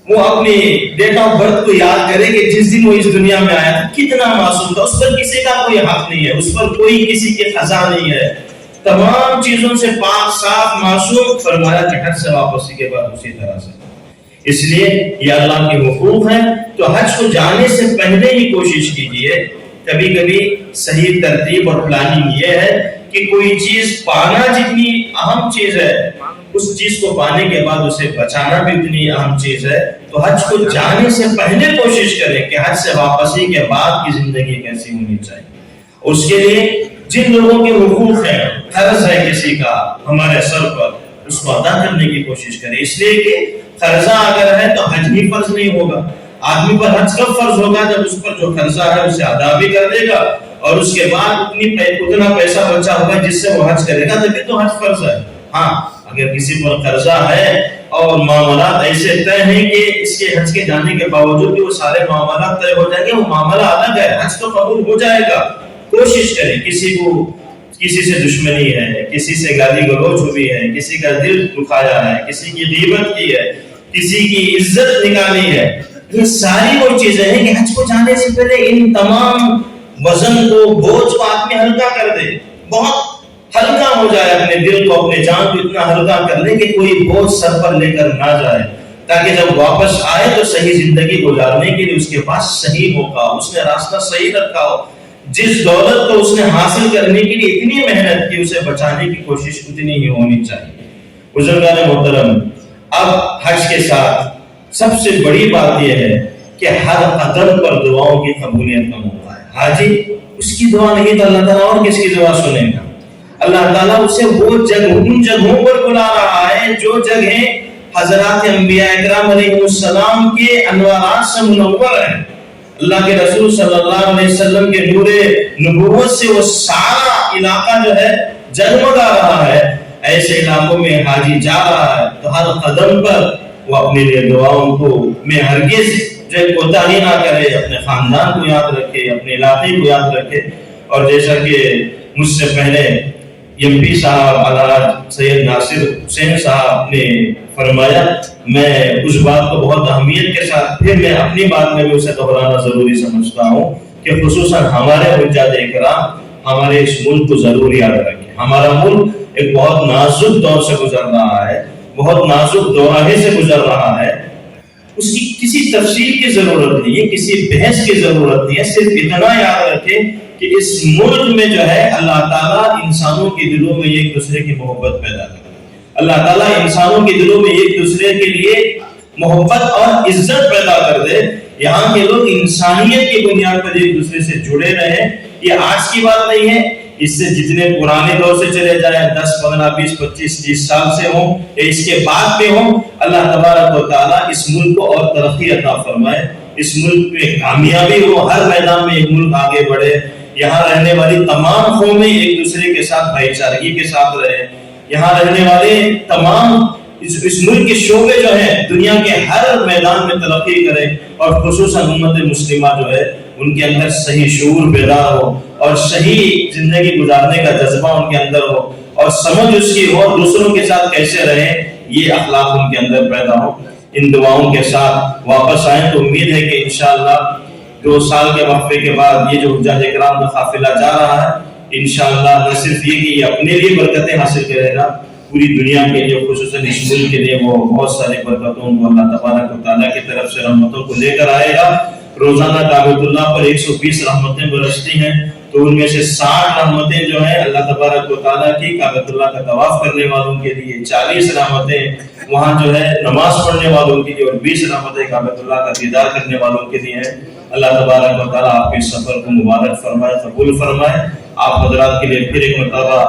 S6: وہ اپنی ڈیٹ آف برتھ کو یاد کرے کہ جس دن وہ اس دنیا میں آیا تھا کتنا معصوم تھا، اس پر کسی کا کوئی حق نہیں ہے، اس پر کوئی کسی کے خزاں نہیں ہے، تمام چیزوں سے پاک صاف معصوم، فرمایا کہ حج سے واپسی کے بعد اسی طرح سے۔ اس لیے یہ اللہ کے حقوق ہیں، تو حج کو جانے سے پہلے ہی کوشش کیجئے۔ کبھی کبھی صحیح ترتیب اور پلاننگ یہ ہے کہ کوئی چیز پانا جتنی اہم چیز ہے، اس چیز کو پانے کے بعد اسے بچانا بھی اتنی اہم چیز ہے، تو حج کو جانے سے پہلے کوشش کریں کہ حج سے واپسی کے بعد کی زندگی کیسی ہونی چاہیے۔ اس کے لیے جن لوگوں کے حقوق ہیں، قرض ہے کسی کا ہمارے سر پر، اس کو ادا کرنے کی کوشش کریں، اس لیے کہ قرضہ اگر ہے تو حج بھی فرض نہیں ہوگا۔ آدمی پر حج کب فرض ہوگا؟ جب اس پر جو قرضہ ہے اسے ادا بھی کر دے گا، اور اس کے بعد اتنا پیسہ بچا ہوگا جس سے وہ حج کرے گا، تبھی تو حج فرض ہے۔ ہاں اگر کسی پر قرضہ ہے اور معاملات ایسے طے ہیں کہ اس کے حج کے جانے کے باوجود بھی وہ سارے معاملات طے ہو جائیں گے، وہ معاملہ الگ ہے، حج تو قبول ہو جائے گا۔ کوشش کریں، کسی سے دشمنی ہے، کسی سے گالی گلوچ ہوئی ہے، کسی کا دل دکھایا ہے، کسی کی غیبت کی ہے، کسی کی عزت نکالی ہے، یہ ساری وہ چیزیں ہیں کہ حج کو جانے سے پہلے ان تمام وزن کو، بوجھ کو آدمی ہلکا کر دے، بہت ہلکا ہو جائے، اپنے دل کو، اپنے جان کو اتنا ہلکا کر لے کہ کوئی بوجھ سر پر لے کر نہ جائے، تاکہ جب واپس آئے تو صحیح زندگی گزارنے کے لیے اس کے پاس صحیح موقع ہو، اس نے راستہ صحیح رکھا ہو، جس دولت کو اس نے حاصل کرنے کے لیے اتنی محنت کی، اسے بچانے کی کوشش اتنی ہی ہونی چاہیے۔ بزرگان محترم، اب حج کے ساتھ سب سے بڑی بات یہ ہے کہ ہر قدم پر دعاؤں کی قبولیت کا موقع ہے۔ حاجی اس کی دعا نہیں تو اللہ تعالیٰ اور کس کی دعا سنے گا؟ اللہ تعالیٰ اسے وہ ان جگہوں پر بلا رہا ہے جو جگہیں حضرات انبیاء اکرام علیہ السلام کے انوارات سے منور ہیں۔ اللہ کے رسول صلی اللہ علیہ وسلم کے نور نبوت سے وہ سارا علاقہ جو ہے جگمگا رہا ہے، ایسے علاقوں میں حاجی جا رہا ہے تو ہر قدم پر وہ اپنے لیے دعاؤں کو میں ہرگز جو کوتاہی نہ کرے، اپنے خاندان کو یاد رکھے، اپنے علاقے کو یاد رکھے۔ اور جیسا کہ مجھ سے پہلے ایم پی صاحب علامہ سید ناصر حسین صاحب نے فرمایا، میں اس بات کو بہت اہمیت کے ساتھ پھر میں اپنی بات میں بھی اسے دہرانا ضروری سمجھتا ہوں کہ خصوصاً ہمارے حجاج اکرام ہمارے اس ملک کو ضرور یاد رکھیں۔ ہمارا ملک ایک بہت نازک دور سے گزر رہا ہے، بہت نازک دوراہے سے گزر رہا ہے، اس کی کسی تفصیل کی ضرورت نہیں ہے، کسی بحث کی ضرورت نہیں ہے، صرف اتنا یاد رکھیں کہ اس ملک میں جو ہے اللہ تعالیٰ انسانوں کے دلوں میں ایک دوسرے کی محبت پیدا کرے، اللہ تعالیٰ انسانوں کے دلوں میں ایک دوسرے کے لیے محبت اور عزت پیدا کر دے، یہاں کے لوگ انسانیت کی بنیاد پر ایک دوسرے سے جڑے رہیں۔ یہ آج کی بات نہیں ہے، اس سے جتنے پرانے دور سے چلے جائیں، 10 15 20 25 30 سال سے ہوں یا اس کے بعد میں ہوں، اللہ تبارک و تعالیٰ اس ملک کو اور ترقی عطا فرمائے، اس ملک میں کامیابی ہو، ہر میدان میں ایک ملک آگے بڑھے، یہاں رہنے والی تمام قومیں ایک دوسرے کے ساتھ بھائی چارگی کے ساتھ رہے، یہاں رہنے والے تمام اس ملک کے شعبے جو ہیں دنیا کے ہر میدان میں ترقی کرے، اور خصوصاً امت مسلمہ جو ہے ان کے اندر صحیح شعور بیدار ہو اور صحیح زندگی گزارنے کا جذبہ ان کے اندر ہو، اور سمجھ اس کی ہو دوسروں کے ساتھ کیسے رہیں، یہ اخلاق ان کے اندر پیدا ہو۔ ان دعاؤں کے ساتھ واپس آئیں تو امید ہے کہ انشاءاللہ 2 سال کے وقفے کے بعد یہ جو حجاج اکرام کا قافلہ جا رہا ہے، انشاءاللہ نہ صرف یہ کہ یہ اپنے لیے برکتیں حاصل کرے گا، پوری دنیا کے لیے، خصوصاً اس ملک کے لیے وہ بہت ساری برکتوں کو اللہ تبارک و تعالیٰ کی طرف سے رحمتوں کو لے کر آئے گا۔ روزانہ کعبۃ اللہ پر 120 رحمتیں برستی ہیں، تو ان میں سے 60 رحمتیں جو ہیں اللہ تبارک و تعالیٰ کی کعبۃ اللہ کا طواف کرنے والوں کے لیے، 40 رحمتیں وہاں جو ہے نماز پڑھنے والوں کے لیے، اور 20 رحمتیں کعبۃ اللہ کا دیدار کرنے والوں کے لیے ہیں۔ اللہ تبارک و تعالیٰ آپ کے سفر کو مبارک فرمائے، قبول فرمائے۔ آپ حضرات کے لیے پھر ایک مرتبہ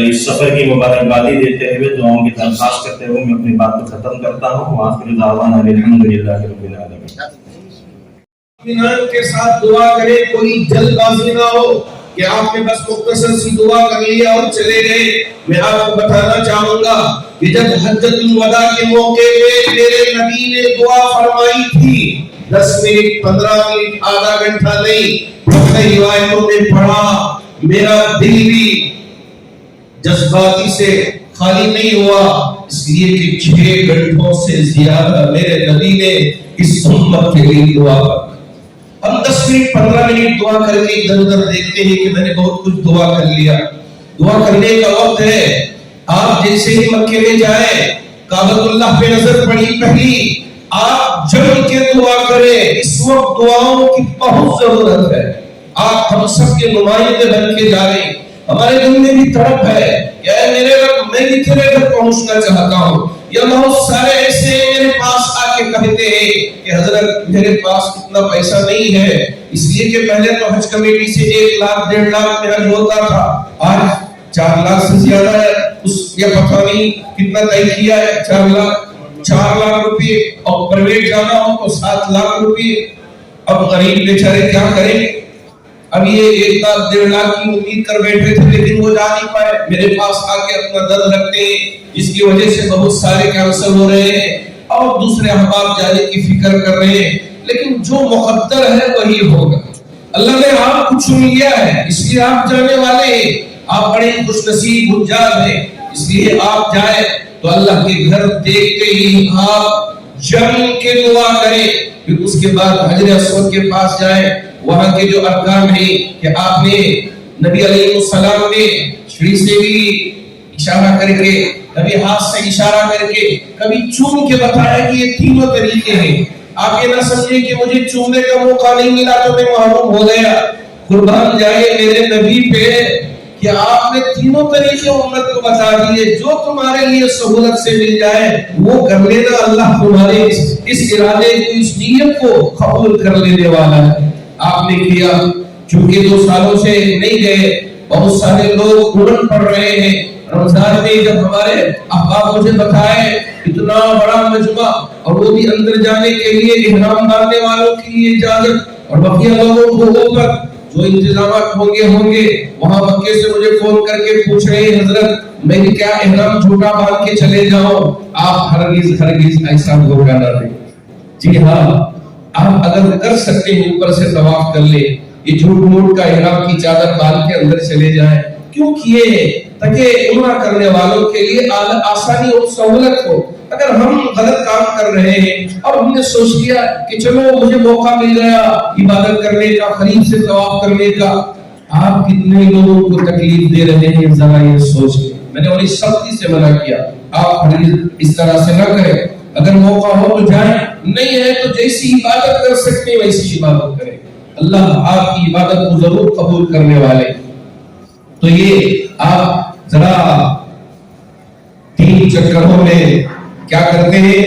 S6: اس سفر کی مبارکبادی دیتے ہوئے، دعاؤں کی درخواست کرتے ہوئے میں اپنی بات کو ختم کرتا ہوں۔ وآخر دعوانا الحمدللہ رب العالمین۔
S2: اطمینان کے ساتھ دعا کرے، کوئی جلد بازی نہ ہو،
S7: کہ آپ نے بس مختصر سی دعا کر لیا اور چلے گئے. میں آپ کو بتانا چاہوں گا کہ جب حجۃ الوداع کے موقع پہ میرے نبی نے دعا فرمائی تھی 10 منٹ 15 منٹ آدھا گھنٹہ نہیں، بہت روایتوں میں پڑھا میرا دل بھی جذباتی سے خالی نہیں ہوا، اس لیے کہ 6 گھنٹوں سے زیادہ میرے نبی نے اس امت کے لیے دعا کی. ہم 10 منٹ 15 منٹ دعا کر کے ادھر ادھر دیکھتے ہیں کہ میں نے بہت کچھ دعا کر لیا. دعا کرنے کا وقت ہے. آپ جیسے ہی مکے میں جائیں کعبۃ اللہ پہ نظر پڑی پہلی، آپ جم کے دعا کریں. اس وقت دعاؤں کی بہت ضرورت ہے. آپ ہم سب کے نمائندے بن کے جائیں. ہمارے دل میں بھی تڑپ ہے کہ اے میرے رب میں بھی تیرے گھر پہنچنا چاہتا ہوں. یا بہت سارے ایسے میرے پاس آ کے کہتے ہیں کہ حضرت میرے پاس اتنا پیسہ نہیں ہے، اس لیے کہ پہلے تو حج کمیٹی سے 1 لاکھ 1.5 لاکھ میں حج ہوتا تھا، آج 4 لاکھ سے زیادہ ہے. اس یا پتہ نہیں کتنا طے کیا ہے، 4 لاکھ روپے، اور پرائیویٹ جانا ہو تو 7 لاکھ روپے. اب غریب بیچارے کیا کریں گے؟ اب یہ 1 لاکھ 1.5 لاکھ کی امید کر بیٹھے تھے لیکن وہ جا نہیں پائے. میرے پاس آ کے اپنا درد رکھتے ہیں جس کی وجہ سے بہت سارے کینسل ہو رہے ہیں اور دوسرے احباب جانے کی فکر کر رہے ہیں. لیکن جو مقدر ہے وہی ہوگا. اللہ نے آپ کو چن لیا ہے اس لیے آپ جانے والے ہیں. آپ بڑے خوش نصیب حجاج ہیں اس لیے آپ جائیں تو اللہ کے گھر دیکھتے ہی آپ جم کے دعا کریں. پھر اس کے بعد حجر اسود کے پاس جائیں. وہاں کے جو ارکان ہیں کہ آپ نے نبی علیہ السلام نے چھری سے بھی اشارہ کر کے، کبھی ہاتھ سے اشارہ کر کے، کبھی چوم کے بتایا کہ یہ تینوں طریقے ہیں. آپ یہ نہ سمجھے کہ مجھے چومنے کا موقع نہیں ملا تو میں محروم ہو گیا. قربان جائے میرے نبی پہ کہ آپ نے تینوں طریقے امت کو بتا دیے. جو تمہارے لیے سہولت سے مل جائے وہ کر لینا. اللہ تمہارے اس ارادے کو، اس نیت کو قبول کر لینے والا ہے. آپ نے کیا. چونکہ 2 سالوں سے نہیں گئے، بہت سارے لوگ اڑن پڑ رہے ہیں. رمضان میں جب ہمارے احباب مجھے بتائے اتنا بڑا مجمع اور وہ بھی اندر جانے کے لیے احرام باندھنے والوں کے لیے اجازت اور بقیہ لوگوں کو اوپر جو انتظامات ہوں گے وہاں مکے سے مجھے فون کر کے پوچھ رہے ہیں حضرت میں کیا احرام جھوٹا باندھ کے چلے جاؤں؟ آپ ہرگز ایسا دھوکہ نہ دیں. جی ہاں، آپ اگر کر سکتے ہیں اوپر سے طواف کر لیں. یہ جھوٹ موٹ کا احرام کی چادر باندھ کے اندر چلے جائیں. کیوں کیے؟ تاکہ عمرہ کرنے والوں کے لیے آسانی اور سہولت ہو. اگر ہم غلط کام کر رہے ہیں اور ہم نے سوچ لیا کہ چلو مجھے موقع مل گیا عبادت کرنے کا، قریب سے طواف کرنے کا، آپ کتنے لوگوں کو تکلیف دے رہے ہیں ذرا یہ سوچ لیں. میں نے بڑی سختی سے منع کیا آپ اس طرح سے نہ کریں. اگر موقع ہو تو جائیں، نہیں ہے تو جیسی عبادت کر سکتے ہیں ویسی عبادت کریں. اللہ آپ کی عبادت کو ضرور قبول کرنے والے. تو یہ آپ ذرا 3 چکروں میں کیا کرتے ہیں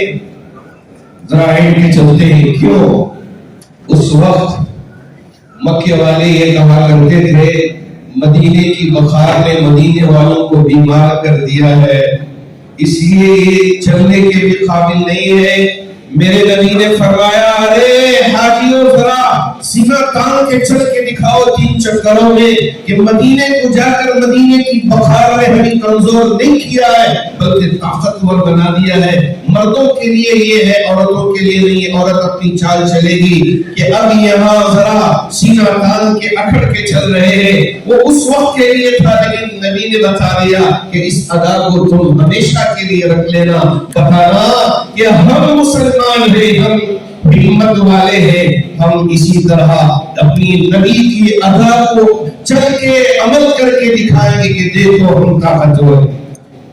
S7: ذرا اینڈ کے چلتے ہیں. کیوں؟ اس وقت مکے والے یہ کہا کرتے تھے مدینے کی بخار نے مدینے والوں کو بیمار کر دیا ہے اس لیے یہ چلنے کے بھی قابل نہیں ہے. میرے نبی نے فرمایا ارے حاجیوں ذرا سینہ تان کے چل کے دکھاؤ 3 چکروں میں کہ مدینے کو جا کر مدینے کی بخار نے ہمیں کمزور نہیں کیا ہے بلکہ طاقتور بنا دیا ہے. مردوں کے لیے یہ ہے، عورتوں کے لیے نہیں. عورت اپنی چال چلے گی کہ اب یہاں ذرا سینہ تان کے اکڑ کے چل رہے ہیں. وہ اس وقت کے لیے تھا لیکن نبی نے بتا دیا کہ اس ادا کو تم ہمیشہ کے لیے رکھ لینا. بتانا کہ ہم مسلمان ہیں، ہم ہمت والے ہیں، ہم اسی طرح اپنی نبی کی ادا کو چل کے عمل کر کے دکھائیں گے کہ دیکھو ہم طاقتور ہیں.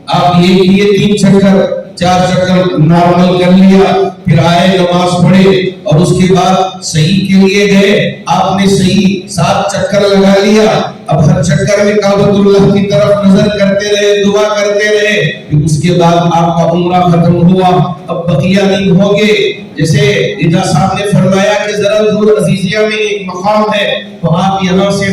S7: آپ یہ کیے 3 چکر 4 چکر نارمل کر لیا، پھر آئے نماز پڑھے اور اس کے بعد صحیح کے لیے گئے. آپ نے صحیح 7 چکر لگا لیا. اب ہر چکر میں کعبۃ اللہ کی طرف نظر کرتے رہے، دعا کرتے رہے. پھر اس کے بعد آپ کا عمرہ ختم ہوا. اب بقیہ دن ہو گئے. جیسے رضا صاحب نے فرمایا کہ ذرا دور عزیزیہ میں ایک مقام ہے تو آپ یہاں سے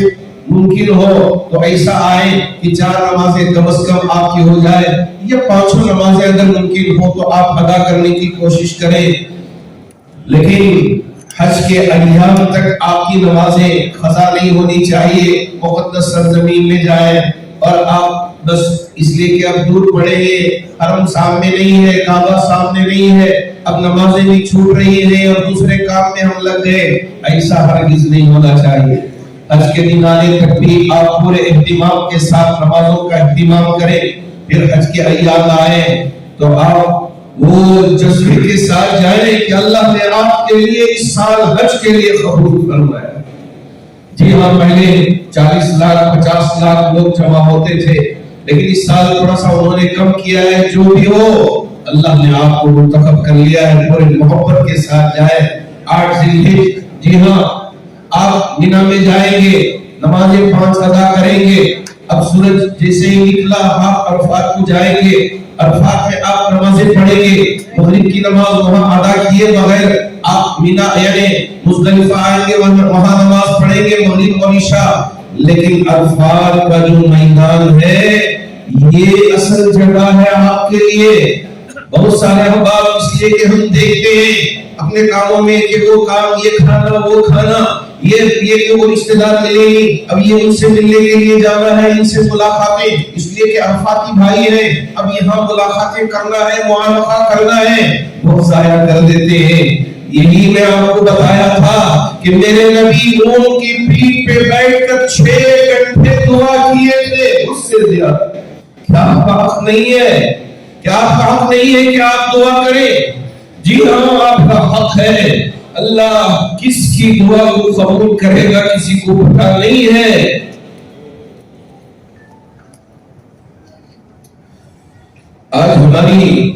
S7: ممکن ہو تو ایسا آئے کہ 4 نمازیں کم از کم آپ کی ہو جائے یا 5 نمازیں اگر ممکن ہو تو آپ ادا کرنے کی کوشش کریں. لیکن حج کے ایام تک آپ کی نمازیں قضا نہیں ہونی چاہیے. مقدس سرزمین میں جائیں اور آپ بس اس لیے کہ اب دور پڑے ہیں, حرم سامنے نہیں ہے, کعبہ سامنے نہیں ہے, اب نمازیں بھی چھوٹ رہی ہیں اور دوسرے کام میں ہم لگ گئے, ایسا ہرگز نہیں ہونا چاہیے. حج کے دن آنے تک بھی آپ پورے اہتمام کے ساتھ نمازوں کا اہتمام کریں. پھر حج کے ایام آئے تو آپ وہ جذبے کے ساتھ جائیں کہ اللہ نے آپ کے لیے اس سال حج کے لیے قبول فرمایا. جی ہاں, پہلے 40 لاکھ 50 لاکھ لوگ جمع ہوتے تھے, لیکن اس سال تھوڑا سا انہوں نے کم کیا ہے. جو بھی ہو, اللہ نے آپ کو منتخب کر لیا ہے. پورے محبت کے ساتھ جائیں. 8 ذی الحجہ, جی ہاں, آپ مینا میں جائیں گے, نمازیں 5 ادا کریں گے. اب سورج جیسے ہی نکلا آپ عرفات کو جائیں گے, عرفات میں آپ نمازیں پڑھیں گے. مغرب کی نماز وہاں ادا کیے بغیر آپ مینا یعنی مزدلفہ آئیں گے, وہاں نماز پڑھیں گے مغرب اور عشاء. لیکن عرفات کا جو میدان ہے یہ اصل جگہ ہے آپ کے لیے. بہت سارے احباب اس لیے کہ ہم دیکھتے ہیں اپنے کاموں میں کہ وہ کام, یہ کھانا وہ کھانا, یہ کہ وہ رشتہ دار ملے گی, اب یہ ان سے ملنے کے لیے جانا ہے, ان سے ملاقاتیں, اس لیے کہ عرفاتی بھائی ہیں, اب یہاں ملاقاتیں کرنا ہے, معانقہ کرنا ہے, وہ ضائع کر دیتے ہیں. یہی میں آپ کو بتایا تھا کہ میرے نبی اونٹ کی پیٹھ پہ بیٹھ کر 6 گھنٹے دعا کیے تھے, اس سے زیادہ. کیا حق نہیں ہے, کیا حق نہیں ہے کہ آپ دعا کریں؟ جی ہاں, آپ کا حق ہے. اللہ کس کی دعا کو قبول کرے گا, کسی کو پتہ نہیں ہے. آج ہماری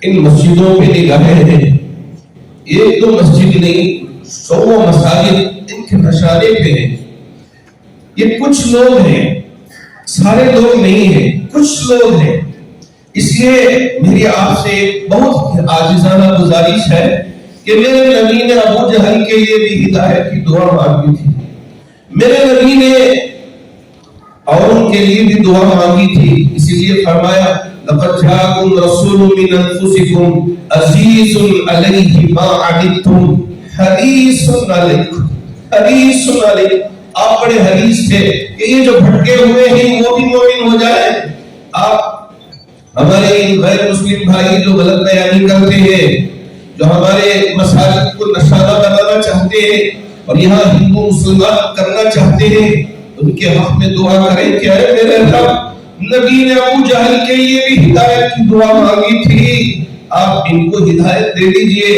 S7: ان مسجدوں پہ نگاہیں ہیں, ایک دو مسجد نہیں, 100 مساجد ان کے نشانے پہ ہیں. یہ کچھ لوگ ہیں, سارے لوگ نہیں ہیں, کچھ لوگ ہیں. اس لیے میری آپ سے بہت عاجزانہ گزارش ہے کہ میرے نبی نے ابو جہل کے لیے بھی ہدایت کی دعا مانگی تھی, میرے نبی نے اوروں کے لیے بھی دعا مانگی تھی. اسی لیے فرمایا لقد جاءكم رسول من انفسكم عزيز عليه ما عنتم حريص عليكم. حريص عليكم, آپ بڑے حریص تھے کہ یہ جو بھٹکے ہوئے ہیں وہ بھی مومن ہو جائے. آپ ہمارے غیر مسلم بھائی جو غلط بیانی کرتے ہیں, جو ہمارے مساجد کو نشانہ بنانا چاہتے ہیں اور یہاں ہندو مسلمان کرنا چاہتے ہیں, ان کے حق میں دعا کریں کہ اے میرے رب, نبی نے ابو جہل کے لیے بھی ہدایت کی دعا مانگی تھی, آپ ان کو ہدایت دے دیجئے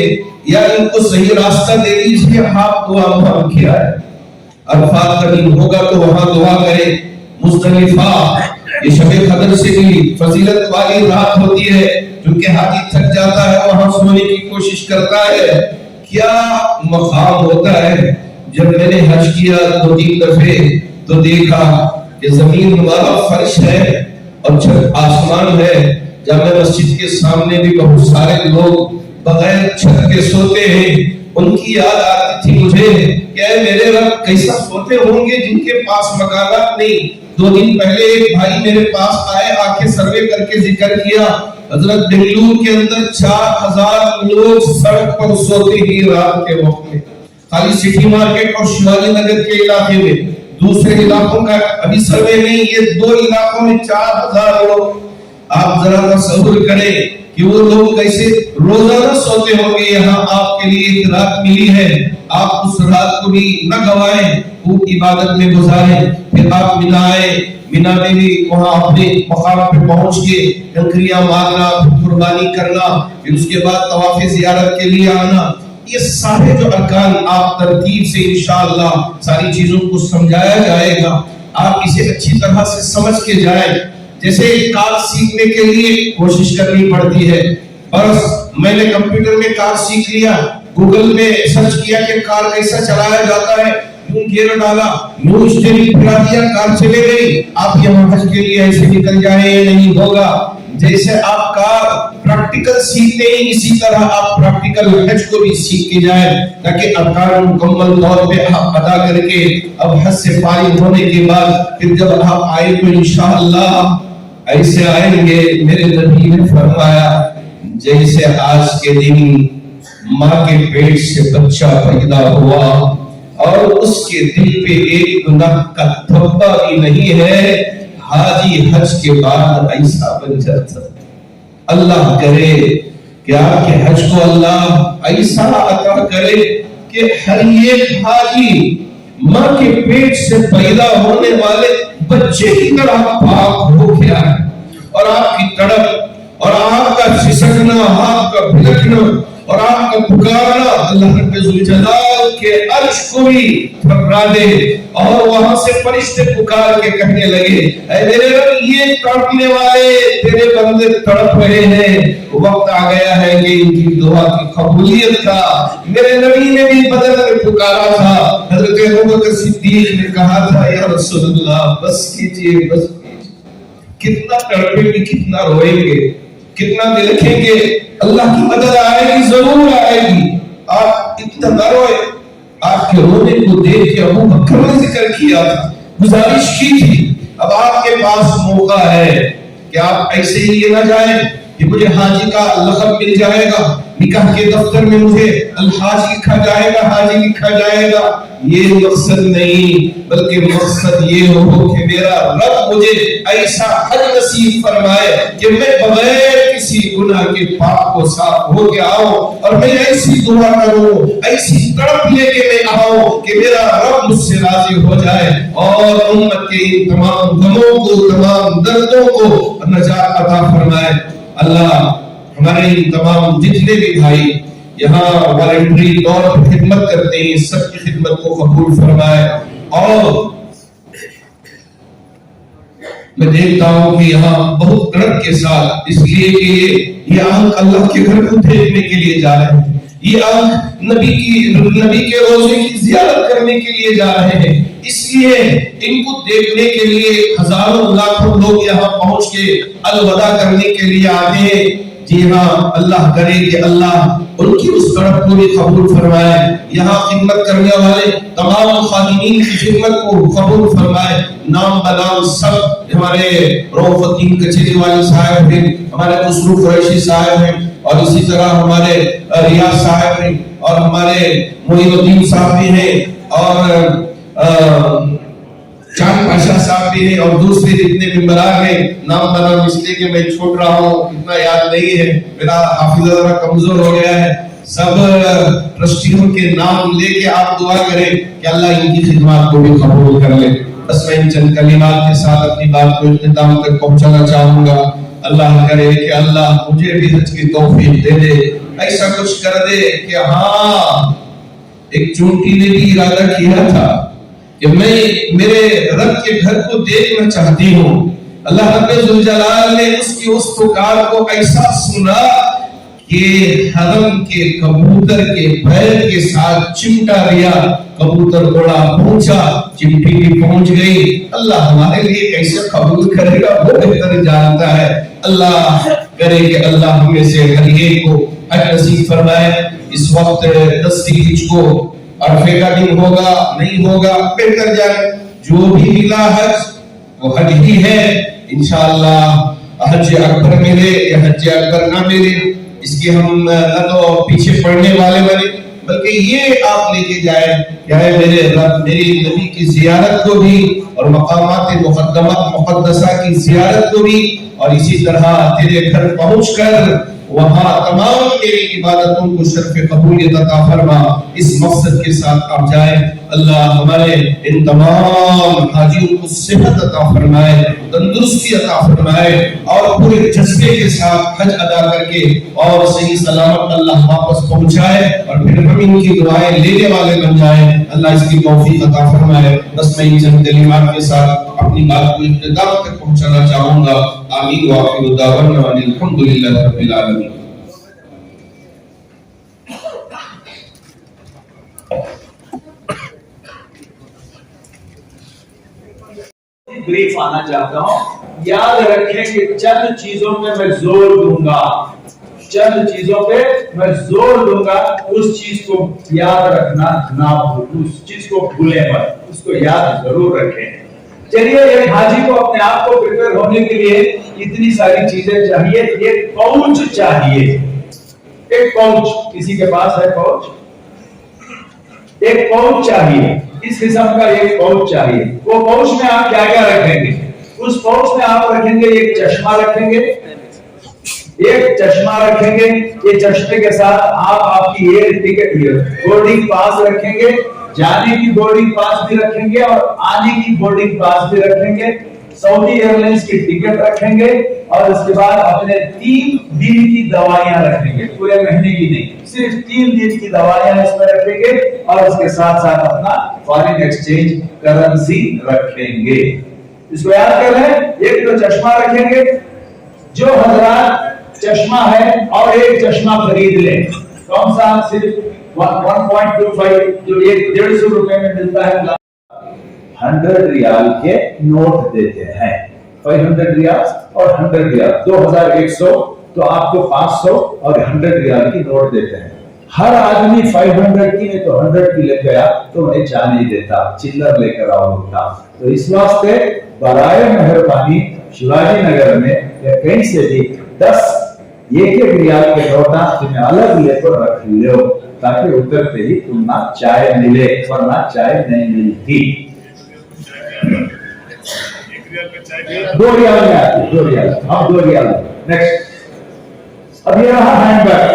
S7: یا ان کو صحیح راستہ دے دیجئے. آپ دعا مانگ کے آئے. عرفات کا دن ہوگا تو وہاں دعا کریں. مزدلفہ یہ شب قدر سے بھی فضیلت والی رات ہوتی ہے, کیونکہ حاجی تھک جاتا ہے وہاں سونے کی کوشش کرتا ہے. کیا مقام ہوتا ہے. جب میں نے حج کیا 2-3 دفعے تو دیکھا کہ زمین ہمارا فرش ہے اور چھت آسمان ہے. جامع مسجد کے سامنے بھی بہت سارے لوگ بغیر چھت کے سوتے ہیں. ان کی یاد آتی تھی مجھے کہ اے میرے رب, کیسا سوتے ہوں گے جن کے پاس مکانات نہیں. 2 دن پہلے ایک بھائی میرے پاس آئے, آ کے سروے کر کے ذکر کیا, حضرت بنگلور کے اندر 4000 لوگ سڑک پر سوتے ہی رات کے وقت میں, خالی سٹی مارکیٹ اور شیواجی نگر کے علاقے میں. دوسرے علاقوں کا ابھی سروے نہیں, یہ 2 علاقوں میں 4000 لوگ. آپ ذرا تصور کریں کہ وہ لوگ کیسے روزانہ سوتے ہوں گے. یہاں آپ کے لیے ایک رات ملی ہے, آپ اس رات کو بھی نہ گوائیں, خوب عبادت میں گزاریں. پھر آپ مینا آئے, مینا میں بھی وہاں اپنے مقام پہ پہنچ کے کنکریاں مارنا, قربانی کرنا, پھر اس کے بعد طواف زیارت کے لیے آنا. یہ سارے جو ارکان آپ ترتیب سے انشاءاللہ ساری چیزوں کو سمجھایا جائے گا. آپ اسے اچھی طرح سے سمجھ کے جائیں. جیسے کار سیکھنے کے لیے کوشش کرنی پڑتی ہے, بس میں نے کمپیوٹر میں کار سیکھ لیا, گوگل میں سرچ کیا کہ کار کیسا چلایا جاتا ہے, یوں گیئر ڈالا, یوں اسٹیئرنگ پھرا دیا, کار چلے گئی. آپ یہاں حج کے لیے ایسے نکل جائیں, یہ نہیں ہوگا. جیسے آپ کار پریکٹیکل سیکھتے ہیں, اسی طرح آپ پریکٹیکل حج کو بھی سیکھ کے جائیں, تاکہ ارکان مکمل طور پہ آپ ادا کر کے اب حج سے فارغ ہونے کے بعد پھر جب آپ آئے تو انشاءاللہ ایسے آئیں گے. میرے نبی نے فرمایا جیسے آج کے دن माँ के पेट से बच्चा पैदा हुआ और उसके दिल पे एक गुनाह का धब्बा भी नहीं है, हाजी हज के बाद ऐसा बन जाता। अल्लाह करे कि आपके हज को अल्लाह ऐसा अता करे कि हर एक हाजी माँ के पेट से पैदा होने वाले बच्चे की तरह पाक हो गया है, और आपकी तड़प और आपका सिसकना, आपका भिलकना और आपका पुकारना अल्लाह रब्बुल जलाल के अर्श को भी थर्रा दे, और वहां से फरिश्ते पुकार के कहने लगे, ऐ मेरे रब, ये तड़पने वाले तेरे बंदे तड़प रहे हैं, वक्त आ गया है कि इनकी दुआ की कबूलियत का। मेरे नबी ने भी बदल में पुकारा था, हजरत अबू बकर सिद्दीक ने कहा था, या रसूलल्लाह बस कीजिए, बस कीजिए। कितना तड़पेंगे, कितना रोएंगे, कितना बिलखेंगे, अल्लाह की मदद आएगी, जरूर आएगी। आप इतना न रोए। आपके रोने को देख के अबू बकर ने जिक्र किया था, गुजारिश की थी, अब आपके पास मौका है कि आप ऐसे ही ये ना जाए कि मुझे हाजी का लक़ब मिल जाएगा, निकाह के दफ्तर में मुझे अलहाज लिखा जाएगा, हाजी लिखा जाएगा। ये मकसद नहीं, बल्कि मकसद ये हो कि मेरा रब मुझे ऐसा हज नसीब फरमाए कि मैं बगैर किसी गुनाह के पाप को साफ हो के आऊं, और मैं ऐसी दुआ करूं, ऐसी तड़प लेके मैं आऊं कि मेरा रब मुझसे राजी हो जाए और उम्मत के इन तमाम गमों को, तमाम दर्दों को नजात अता फरमाए। अल्लाह हमारे इन तमाम जितने भी भाई यहाँ वॉलंटरी तौर पर खिदमत करते हैं, सबकी खिदमत को कबूल फरमाए। और मैं देखता हूँ कि यहाँ बहुत तड़प के साथ, इसलिए कि ये आंख अल्लाह के घर को देखने के लिए जा रहे हैं, ये आंख नबी के रोजे की जियारत करने के लिए जा रहे हैं, इसलिए इनको देखने के लिए हजारों लाखों लोग यहाँ पहुंच के अलविदा करने के लिए आते हैं। जी हाँ, अल्लाह करे कि अल्लाह उनकी उस तड़प को भी कबूल फरमाए, यहाँ खिदमत करने वाले तमाम खादिमीन की खिदमत को कबूल फरमाए। नाम बनाम सब हमारे रऊफुद्दीन कचेरी वाले साहब हैं, हमारे खुसरू कुरैशी साहब हैं, और इसी तरह हमारे रियाज साहब हैं, और हमारे मोइनुद्दीन साहब भी हैं, और चांद पाशा साहब भी हैं, और दूसरे जितने मेंबरान हैं। नाम बनाम इसलिए कि मैं छोड़ रहा हूँ, इतना याद नहीं है, मेरा हाफिज़ा जरा कमजोर हो गया है। सब ट्रस्टियों के नाम लेके आप दुआ करें कि अल्लाह इनकी खिदमत को भी कबूल कर ले। बस मैं इन चंद कलिमात के साथ अपनी बात को इख्तिताम तक पहुंचाना चाहूंगा। अल्लाह करे कि अल्लाह मुझे भी हज की तौफीक दे दे, ऐसा कुछ कर दे कि हाँ, एक चूंटी ने भी इरादा किया था कि मैं मेरे रब के घर को देखना चाहती हूँ। अल्लाह रब्बुल जलाल ने उसकी उस पुकार को ऐसा सुना कि हरम के कबूतर के पैर के साथ चिमटा दिया, कबूतर बड़ा पहुंचा, चिमटी भी पहुंच गई। अल्लाह हमारे लिए कैसे कबूल करेगा वो बेहतर जानता है। अल्लाह करे कि अल्लाह हमें से हर एक को हज नसीब फरमाए। इस वक्त 10 ज़िलहिज को अरफे का दिन होगा, नहीं होगा बेहतर जाए, जो भी मिला हज वो हज ही है। इंशाअल्लाह हज अकबर मिले या हज अकबर ना मिले, इसके हम न तो पीछे पड़ने वाले बने, बल्कि ये आप लेके जाए क्या है मेरे रब मेरी नबी की जियारत को भी, और मकामात मुक़द्दमात मुक़द्दसा की जियारत को भी, और इसी तरह तेरे घर पहुंचकर वहां तमाम मेरी इबादतों को शर्फ कबूलियत अता फरमा। इस मकसद के साथ आप जाए। अल्लाह हमारे इन तमाम हाजियों को सेहत अता फरमाए, तंदुरुस्ती अता फरमाए, और पूरे जज्बे के साथ हज अदा करके और सही सलामत अल्लाह वापस पहुंचाए, और फिर हम इनकी दुआएं लेने वाले बन जाए। अल्लाह इसकी तौफीक अता फरमाए। बस मैं इन चंद कलिमात के साथ अपनी बात को इख्तिताम तक पहुंचाना चाहूंगा। आमीन व आखिरु दावाना अल्हम्दुलिल्लाहि रब्बिल आलमीन।
S8: ब्रीफ आना चाहता हूँ। याद रखें कि चंद चीजों पे मैं जोर दूंगा, चंद चीजों पे मैं जोर दूंगा, उस चीज को याद रखना ना भूलें, उस चीज को भूलें मत, उसको याद जरूर रखें। चलिए, एक हाजी को अपने आप को प्रिपेयर होने के लिए इतनी सारी चीजें चाहिए, ये पहुंच चाहिए, एक पाउच, किसी के पास है पाउच? एक पाउच चाहिए, इस किस्म का एक पाउच चाहिए। वो पाउच में आप क्या क्या रखेंगे? उस पाउच में आप रखेंगे एक चश्मा रखेंगे, एक चश्मा रखेंगे। ये चश्मे के साथ आप आपकी एयर टिकट बोर्डिंग पास रखेंगे, जाने की बोर्डिंग पास भी रखेंगे और आने की बोर्डिंग पास भी रखेंगे। सऊदी एयरलाइंस की टिकट रखेंगे और उसके बाद अपने 3 दिन की दवाइयां रखेंगे, पूरे महीने की नहीं, सिर्फ 3 दिन की दवाइयां इसमें रखेंगे और उसके साथ साथ अपना फॉरेन एक्सचेंज करेंसी रखेंगे। इसको याद कर लें, एक तो चश्मा रखेंगे, जो हजरात चश्मा है और एक चश्मा खरीद लें, कौन सा? सिर्फ 1.25 जो 150 रुपए में मिलता है, 100 रियाल के नोट देते हैं। 500 रियाल और 100 रियाल, 2100, तो आपको 500 और 100 रियाल की नोट देते हैं। हर आदमी 500 की नहीं तो 100 की ले गया तो उन्हें जा नहीं देता, चिल्लर लेकर आओ होता। तो इस वास्ते बराए मेहरबानी शिवाजी नगर में या कहीं से भी 10 एक रियाल के नोटा तुम्हें अलग लेकर रख लो, ताकि उतरते ही तुम ना चाय मिले, वरना चाय नहीं मिलती। 2 रियाल में आती, 2 रियाल, अब 2 रियाल। नेक्स्ट, अब ये रहा हैंडबैग।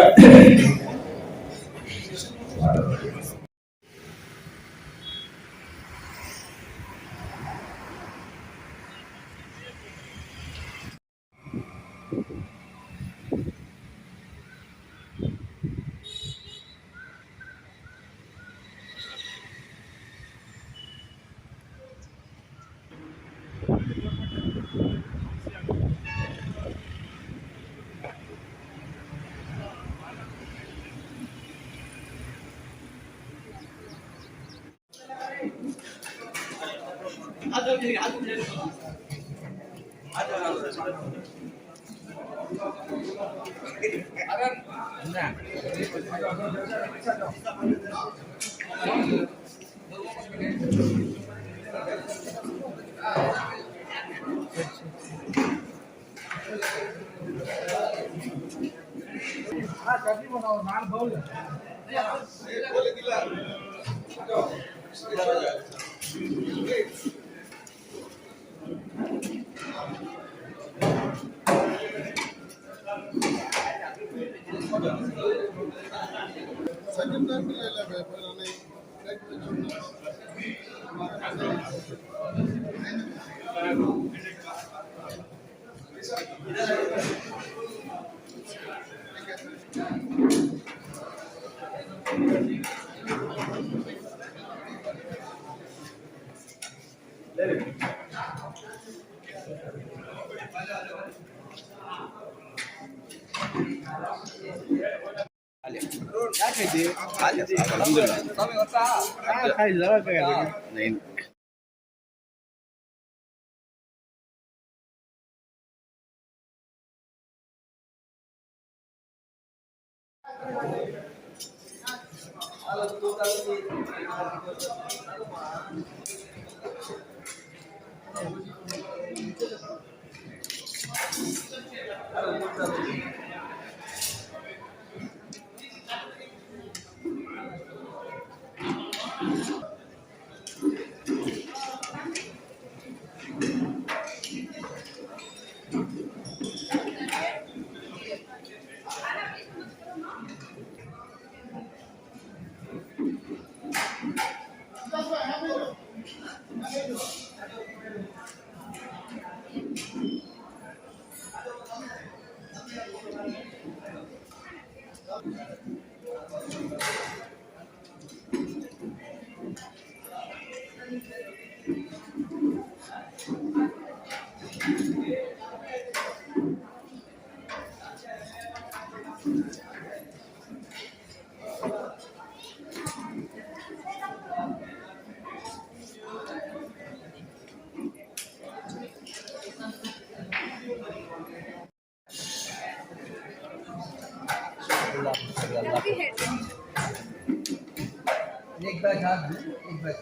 S2: एक बैग हाथ दो, एक बैग,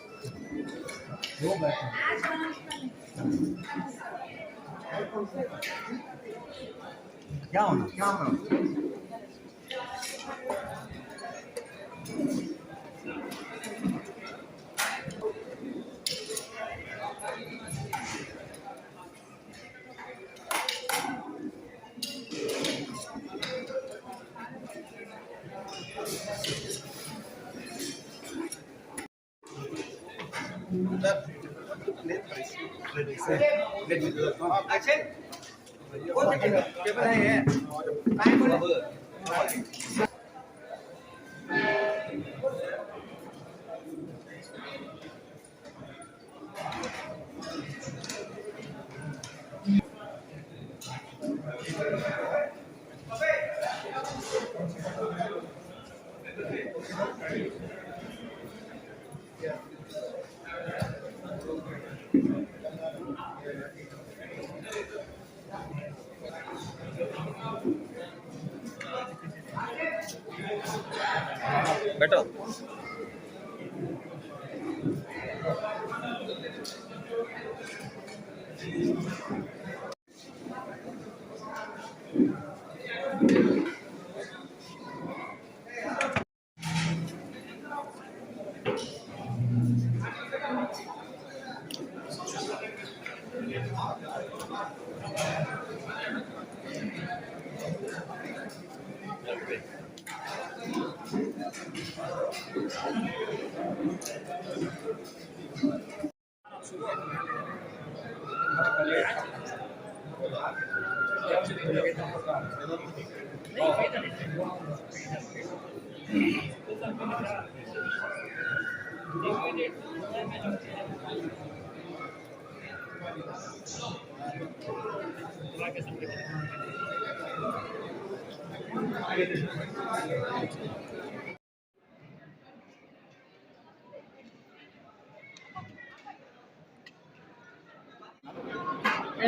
S2: 2 बैग। क्या होना? क्या होना?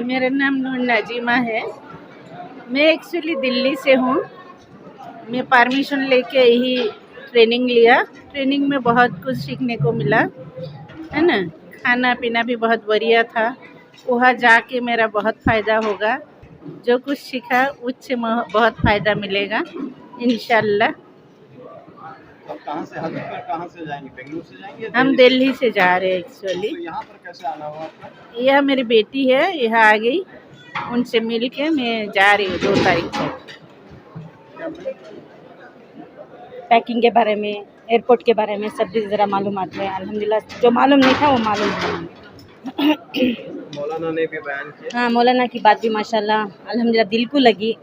S9: मेरा नाम नूर नाजिमा है। मैं एक्चुअली दिल्ली से हूँ। मैं परमिशन लेके ही ट्रेनिंग लिया। ट्रेनिंग में बहुत कुछ सीखने को मिला, है ना। खाना पीना भी बहुत बढ़िया था। वहाँ जाके मेरा बहुत फ़ायदा होगा। जो कुछ सीखा उससे बहुत फ़ायदा मिलेगा इंशाल्लाह।
S2: अब कहाँ से जाएंगे? बेंगलुरु से जाएंगे?
S9: हम दिल्ली से जा रहे हैं एक्चुअली।
S2: तो यहाँ पर कैसे आना हुआ आपका?
S9: यह मेरी बेटी है, यहाँ आ गई, उनसे मिल के मैं जा रही हूँ 2 तारीख को। पैकिंग के बारे में, एयरपोर्ट के बारे में सब भी ज़रा मालूमात है। अल्हम्दुलिल्लाह जो मालूम नहीं था वो मालूम है।
S2: मौलाना ने भी बयान किया।
S9: हाँ, मौलाना की बात भी माशाल्लाह अल्हम्दुलिल्लाह दिल को लगी।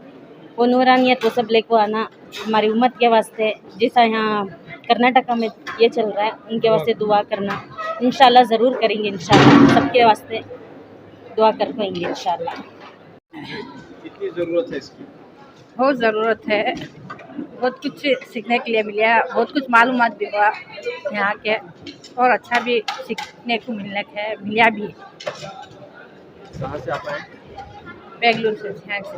S9: वो नूरानियत वो सब लेको आना हमारी उम्मत के वास्ते, जैसा यहाँ कर्नाटका में ये चल रहा है उनके वास्ते दुआ करना इंशाल्लाह ज़रूर करेंगे। इंशाल्लाह सबके वास्ते दुआ कर पाएंगे इंशाल्लाह।
S2: कितनी ज़रूरत है इसकी?
S9: बहुत ज़रूरत है। बहुत कुछ सीखने के लिए मिला, बहुत कुछ मालूमात भी हुआ यहाँ के, और अच्छा भी सीखने को मिला भी।
S2: कहाँ से आप आए?
S9: बेंगलुरु से, यहाँ से।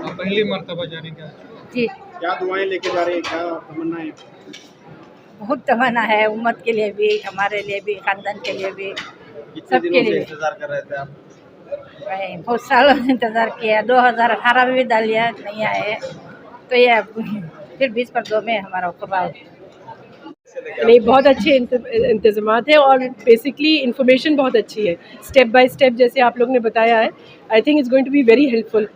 S2: पहली मर्तबा जाने का
S9: जी,
S2: क्या दुआएं लेके जा रहे हैं, क्या तमन्ना है?
S9: बहुत तमन्ना है उम्मत के लिए भी, हमारे लिए भी, खानदान के लिए भी,
S2: कितने
S9: सबके
S2: दिनों से
S9: लिए।
S2: इंतजार कर रहे थे आप?
S9: बहुत सालों से इंतज़ार किया। 2018 में भी डालिया, नहीं आए, तो ये फिर 20 में हमारा हुक्म।
S10: नहीं, बहुत अच्छे इंतज़ामात हैं और बेसिकली इन्फॉर्मेशन बहुत अच्छी है। स्टेप बाय स्टेप जैसे आप लोग ने बताया है, I think it's going to be very helpful.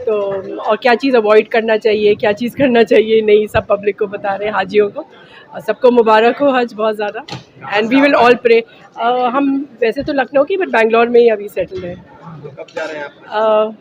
S10: तो और क्या चीज़ अवॉइड करना चाहिए, क्या चीज़ करना चाहिए नहीं, सब पब्लिक को बता रहे हैं, हाजियों को। और सबको मुबारक हो हज बहुत ज़्यादा। And we will all pray. हम वैसे तो लखनऊ की, बट बैंगलोर में ही अभी सेटल है।
S2: तो कब जा रहे हैं आप?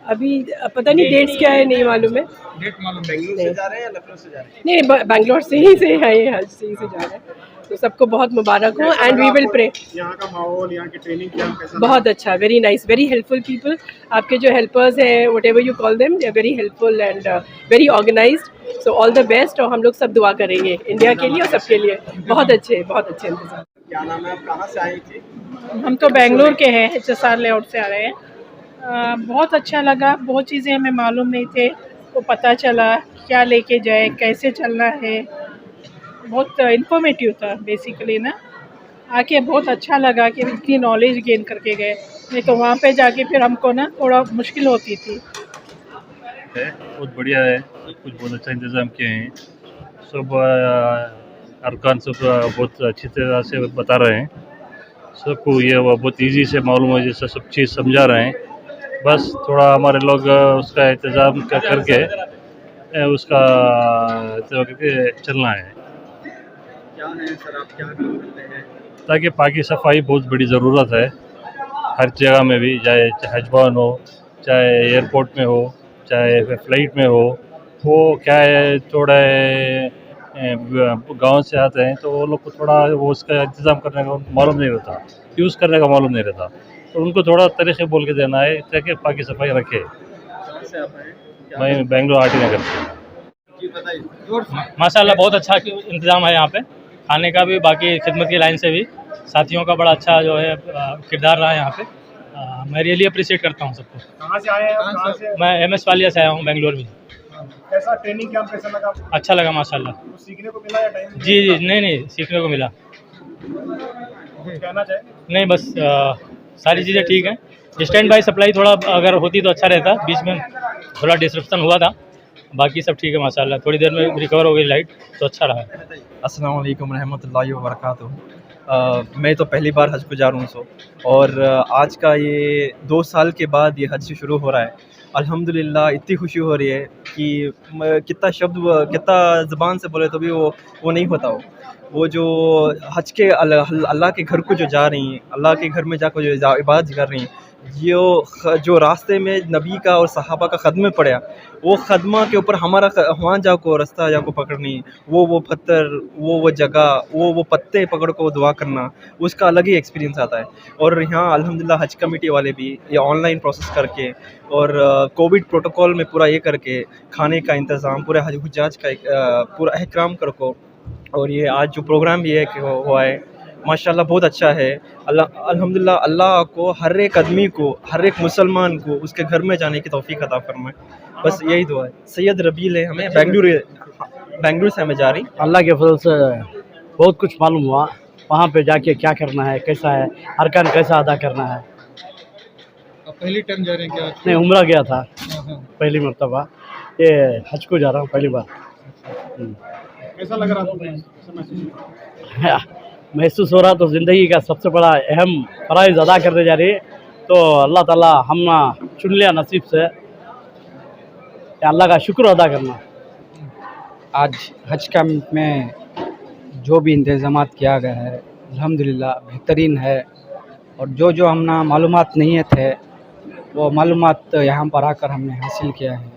S10: अभी पता नहीं डेट्स क्या है, नहीं मालूम है।
S2: डेट मालूम? बेंगलुरु से जा रहे हैं या लखनऊ से जा रहे हैं?
S10: नहीं, बैंगलोर से ही से है, हज से ही से जा रहे हैं। तो सबको बहुत मुबारक हो एंड वी विल प्रे।
S2: यहाँ का माहौल, यहाँ की ट्रेनिंग क्या कैसा?
S10: बहुत अच्छा, very nice, very helpful people. आपके जो हेल्पर्स हैं, whatever you call them, they are very helpful and very organised. So all the best. और हम लोग सब दुआ करेंगे इंडिया के लिए और सबके लिए। बहुत अच्छे इंतजाम।
S2: क्या नाम है? आप कहाँ से आई थी?
S11: हम तो बेंगलोर के हैं, HSR लेआउट से आ रहे हैं। बहुत अच्छा लगा, बहुत चीज़ें हमें मालूम नहीं थे, तो पता चला क्या लेके जाए, कैसे चलना है। बहुत इन्फॉर्मेटिव था बेसिकली ना। आके बहुत अच्छा लगा कि इतनी नॉलेज गेन करके गए, नहीं तो वहाँ पे जाके फिर हमको ना थोड़ा मुश्किल होती थी।
S12: बहुत बढ़िया है, सब कुछ बहुत अच्छा इंतज़ाम किए हैं। सब अरकान सब बहुत अच्छी तरह से बता रहे हैं सबको। ये वो बहुत इजी से मालूम है, जैसा सब चीज़ समझा रहे हैं। बस थोड़ा हमारे लोग उसका इंतज़ाम करके उसका करके चलना है।
S2: क्या है सर, आप क्या काम करते हैं?
S12: ताकि पाकि सफाई बहुत बड़ी ज़रूरत है हर जगह में भी, चाहे हज भवन हो, चाहे एयरपोर्ट में हो, चाहे फ्लाइट में हो। वो क्या है, थोड़ा गांव से आते हैं तो वो लोग को थोड़ा वो उसका इंतज़ाम करने का मालूम नहीं रहता, यूज़ करने का मालूम नहीं रहता, तो उनको थोड़ा तरीक़े बोल के देना है ताकि पाकि सफाई रखे। मैं बेंगलोर आरटी नगर से।
S13: माशाल्लाह बहुत अच्छा इंतज़ाम है यहाँ पे, खाने का भी, बाकी खिदमत की लाइन से भी साथियों का बड़ा अच्छा जो है किरदार रहा है यहाँ पे। मैं रियली अप्रिशिएट करता हूँ सबको।
S14: कहाँ से आए हैं आप? कहाँ से?
S13: मैं MS वालिया से आया हूँ, बेंगलोर में।
S14: कैसा ट्रेनिंग कैंप कैसा लगा आपको?
S13: अच्छा लगा माशाल्लाह।
S14: कुछ सीखने को मिला या टाइम?
S13: जी नहीं सीखने को मिला।
S14: कुछ कहना चाहें?
S13: नहीं बस सारी चीज़ें ठीक हैं। स्टैंड बाई सप्लाई थोड़ा अगर होती तो अच्छा रहता, बीच में थोड़ा डिस्ट्रप्शन हुआ था, बाकी सब ठीक है माशाल्लाह। थोड़ी देर में रिकवर हो गई लाइट, तो अच्छा रहा।
S15: अस्सलाम वालेकुम रहमतुल्लाहि व बरकातुहू। मैं तो पहली बार हज गुजार हूँ और आज का ये 2 साल के बाद ये हज शुरू हो रहा है। अल्हम्दुलिल्लाह इतनी खुशी हो रही है कि कितना ज़बान से बोले तो भी वो नहीं होता। वो जो हज के अल्लाह के घर को जो जा रही हैं, अल्लाह के घर में जाकर जो इबादत कर रही हैं, जो रास्ते में नबी का और सहाबा का ख़दमे पड़ा, वो ख़दमा के ऊपर हमारा वहाँ जाको रास्ता जाको पकड़नी, वो पत्थर, वो जगह, वो पत्ते पकड़ को दुआ करना, उसका अलग ही एक्सपीरियंस आता है। और यहाँ अल्हम्दुलिल्लाह हज कमेटी वाले भी ये ऑनलाइन प्रोसेस करके और कोविड प्रोटोकॉल में पूरा ये करके खाने का इंतज़ाम, पूरे हुज्जाज का पूरा एहतराम करको, और ये आज जो प्रोग्राम भी है कि हुआ है माशाल्लाह बहुत अच्छा है। अल्हम्दुलिल्लाह अल्लाह को हर एक आदमी को, हर एक मुसलमान को उसके घर में जाने की तौफीक अता फरमाए, बस यही दुआ है। सैयद रबील है, हमें बेंगलुरु से हमें जा रही।
S16: अल्लाह के फजल से बहुत कुछ मालूम हुआ, वहाँ पे जाके क्या करना है, कैसा है, अरकान कैसा अदा करना है।
S14: पहली टाइम जा रहे हैं क्या?
S16: नहीं, उम्रा गया था पहली मरतबा, ये हज को जा रहा हूँ पहली बार।
S14: कैसा लग रहा था?
S16: महसूस हो रहा तो ज़िंदगी का सबसे बड़ा अहम फ़राइज़ अदा करने जा रही है, तो अल्लाह ताला हम चुन लिया नसीब से, अल्लाह का शुक्र अदा करना।
S17: आज हज कैंप में जो भी इंतज़ामात किया गया है अल्हम्दुलिल्लाह बेहतरीन है, और जो हमने मालूमात नहीं थे वो मालूमात यहाँ पर आकर हमने हासिल किया है,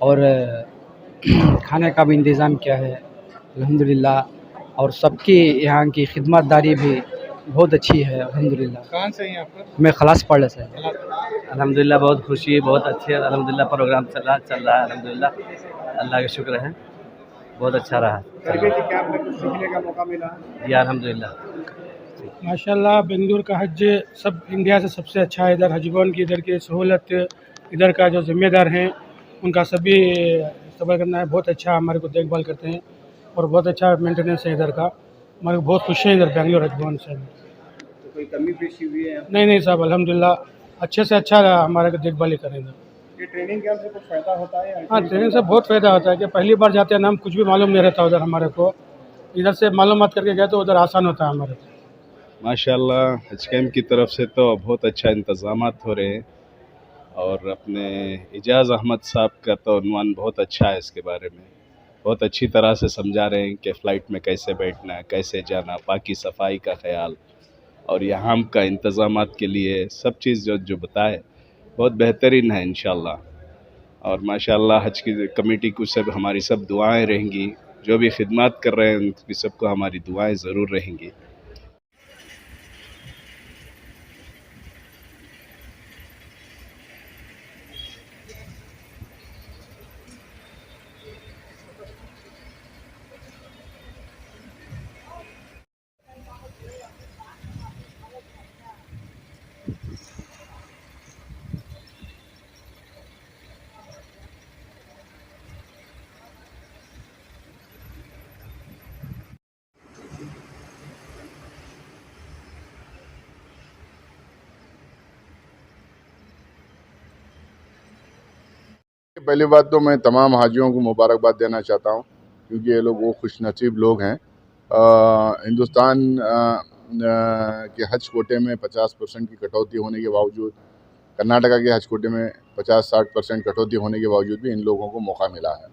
S17: और खाने का भी इंतज़ाम किया है अल्हम्दुलिल्लाह, और सबकी यहाँ की खिदमतदारी भी बहुत अच्छी है अल्हम्दुलिल्लाह।
S14: कहाँ से हैं आप?
S17: मैं खलास पढ़ से।
S16: अल्हम्दुलिल्लाह बहुत खुशी, बहुत अच्छी है अल्हम्दुलिल्लाह। प्रोग्राम चल रहा है अल्हम्दुलिल्लाह, अल्लाह का शुक्र है, बहुत अच्छा रहा।
S14: सीखने का मौका मिला
S16: जी अल्हम्दुलिल्लाह।
S14: माशाल्लाह बेंगलुरु का हज सब इंडिया से सबसे अच्छा है। इधर हज भवन की इधर की सहूलत, इधर का जो जिम्मेदार हैं उनका सभी सबर करना है, बहुत अच्छा हमारे को देखभाल करते हैं और बहुत अच्छा मेंटेनेंस है इधर का। हमारे को बहुत खुश है इधर बेंगलुरु हज भवन से।
S2: तो कोई कमी पेशी हुई है?
S14: नहीं साहब, अल्हम्दुलिल्लाह अच्छे से अच्छा हमारे को देखभाल ही करें इधर।
S2: ये ट्रेनिंग कैंप से कुछ फ़ायदा होता है?
S14: हाँ, ट्रेनिंग से बहुत फ़ायदा होता है कि पहली बार जाते हैं ना, हम कुछ भी मालूम नहीं रहता उधर हमारे को, इधर से मालूमात करके गए तो उधर आसान होता है हमारे को।
S18: माशाल्लाह हज कैंप की तरफ से तो बहुत अच्छा इंतज़ामात हो रहे हैं, और अपने इजाज़ अहमद साहब का तो उन्वान बहुत अच्छा है, इसके बारे में बहुत अच्छी तरह से समझा रहे हैं कि फ़्लाइट में कैसे बैठना है, कैसे जाना, पाकि सफाई का ख्याल और यहाँ का इंतज़ामात के लिए सब चीज़ जो बताए बहुत बेहतरीन है इंशाअल्लाह। और माशाअल्लाह हज की कमेटी को सब हमारी सब दुआएं रहेंगी, जो भी खिदमत कर रहे हैं उनकी सबको हमारी दुआएं ज़रूर रहेंगी।
S5: पहली बात तो मैं तमाम हाजियों को मुबारकबाद देना चाहता हूं, क्योंकि ये लोग वो खुशनसीब लोग हैं। हिंदुस्तान के हज कोटे में 50% की कटौती होने के बावजूद, कर्नाटका के हज कोटे में 50-60% कटौती होने के बावजूद भी इन लोगों को मौका मिला है।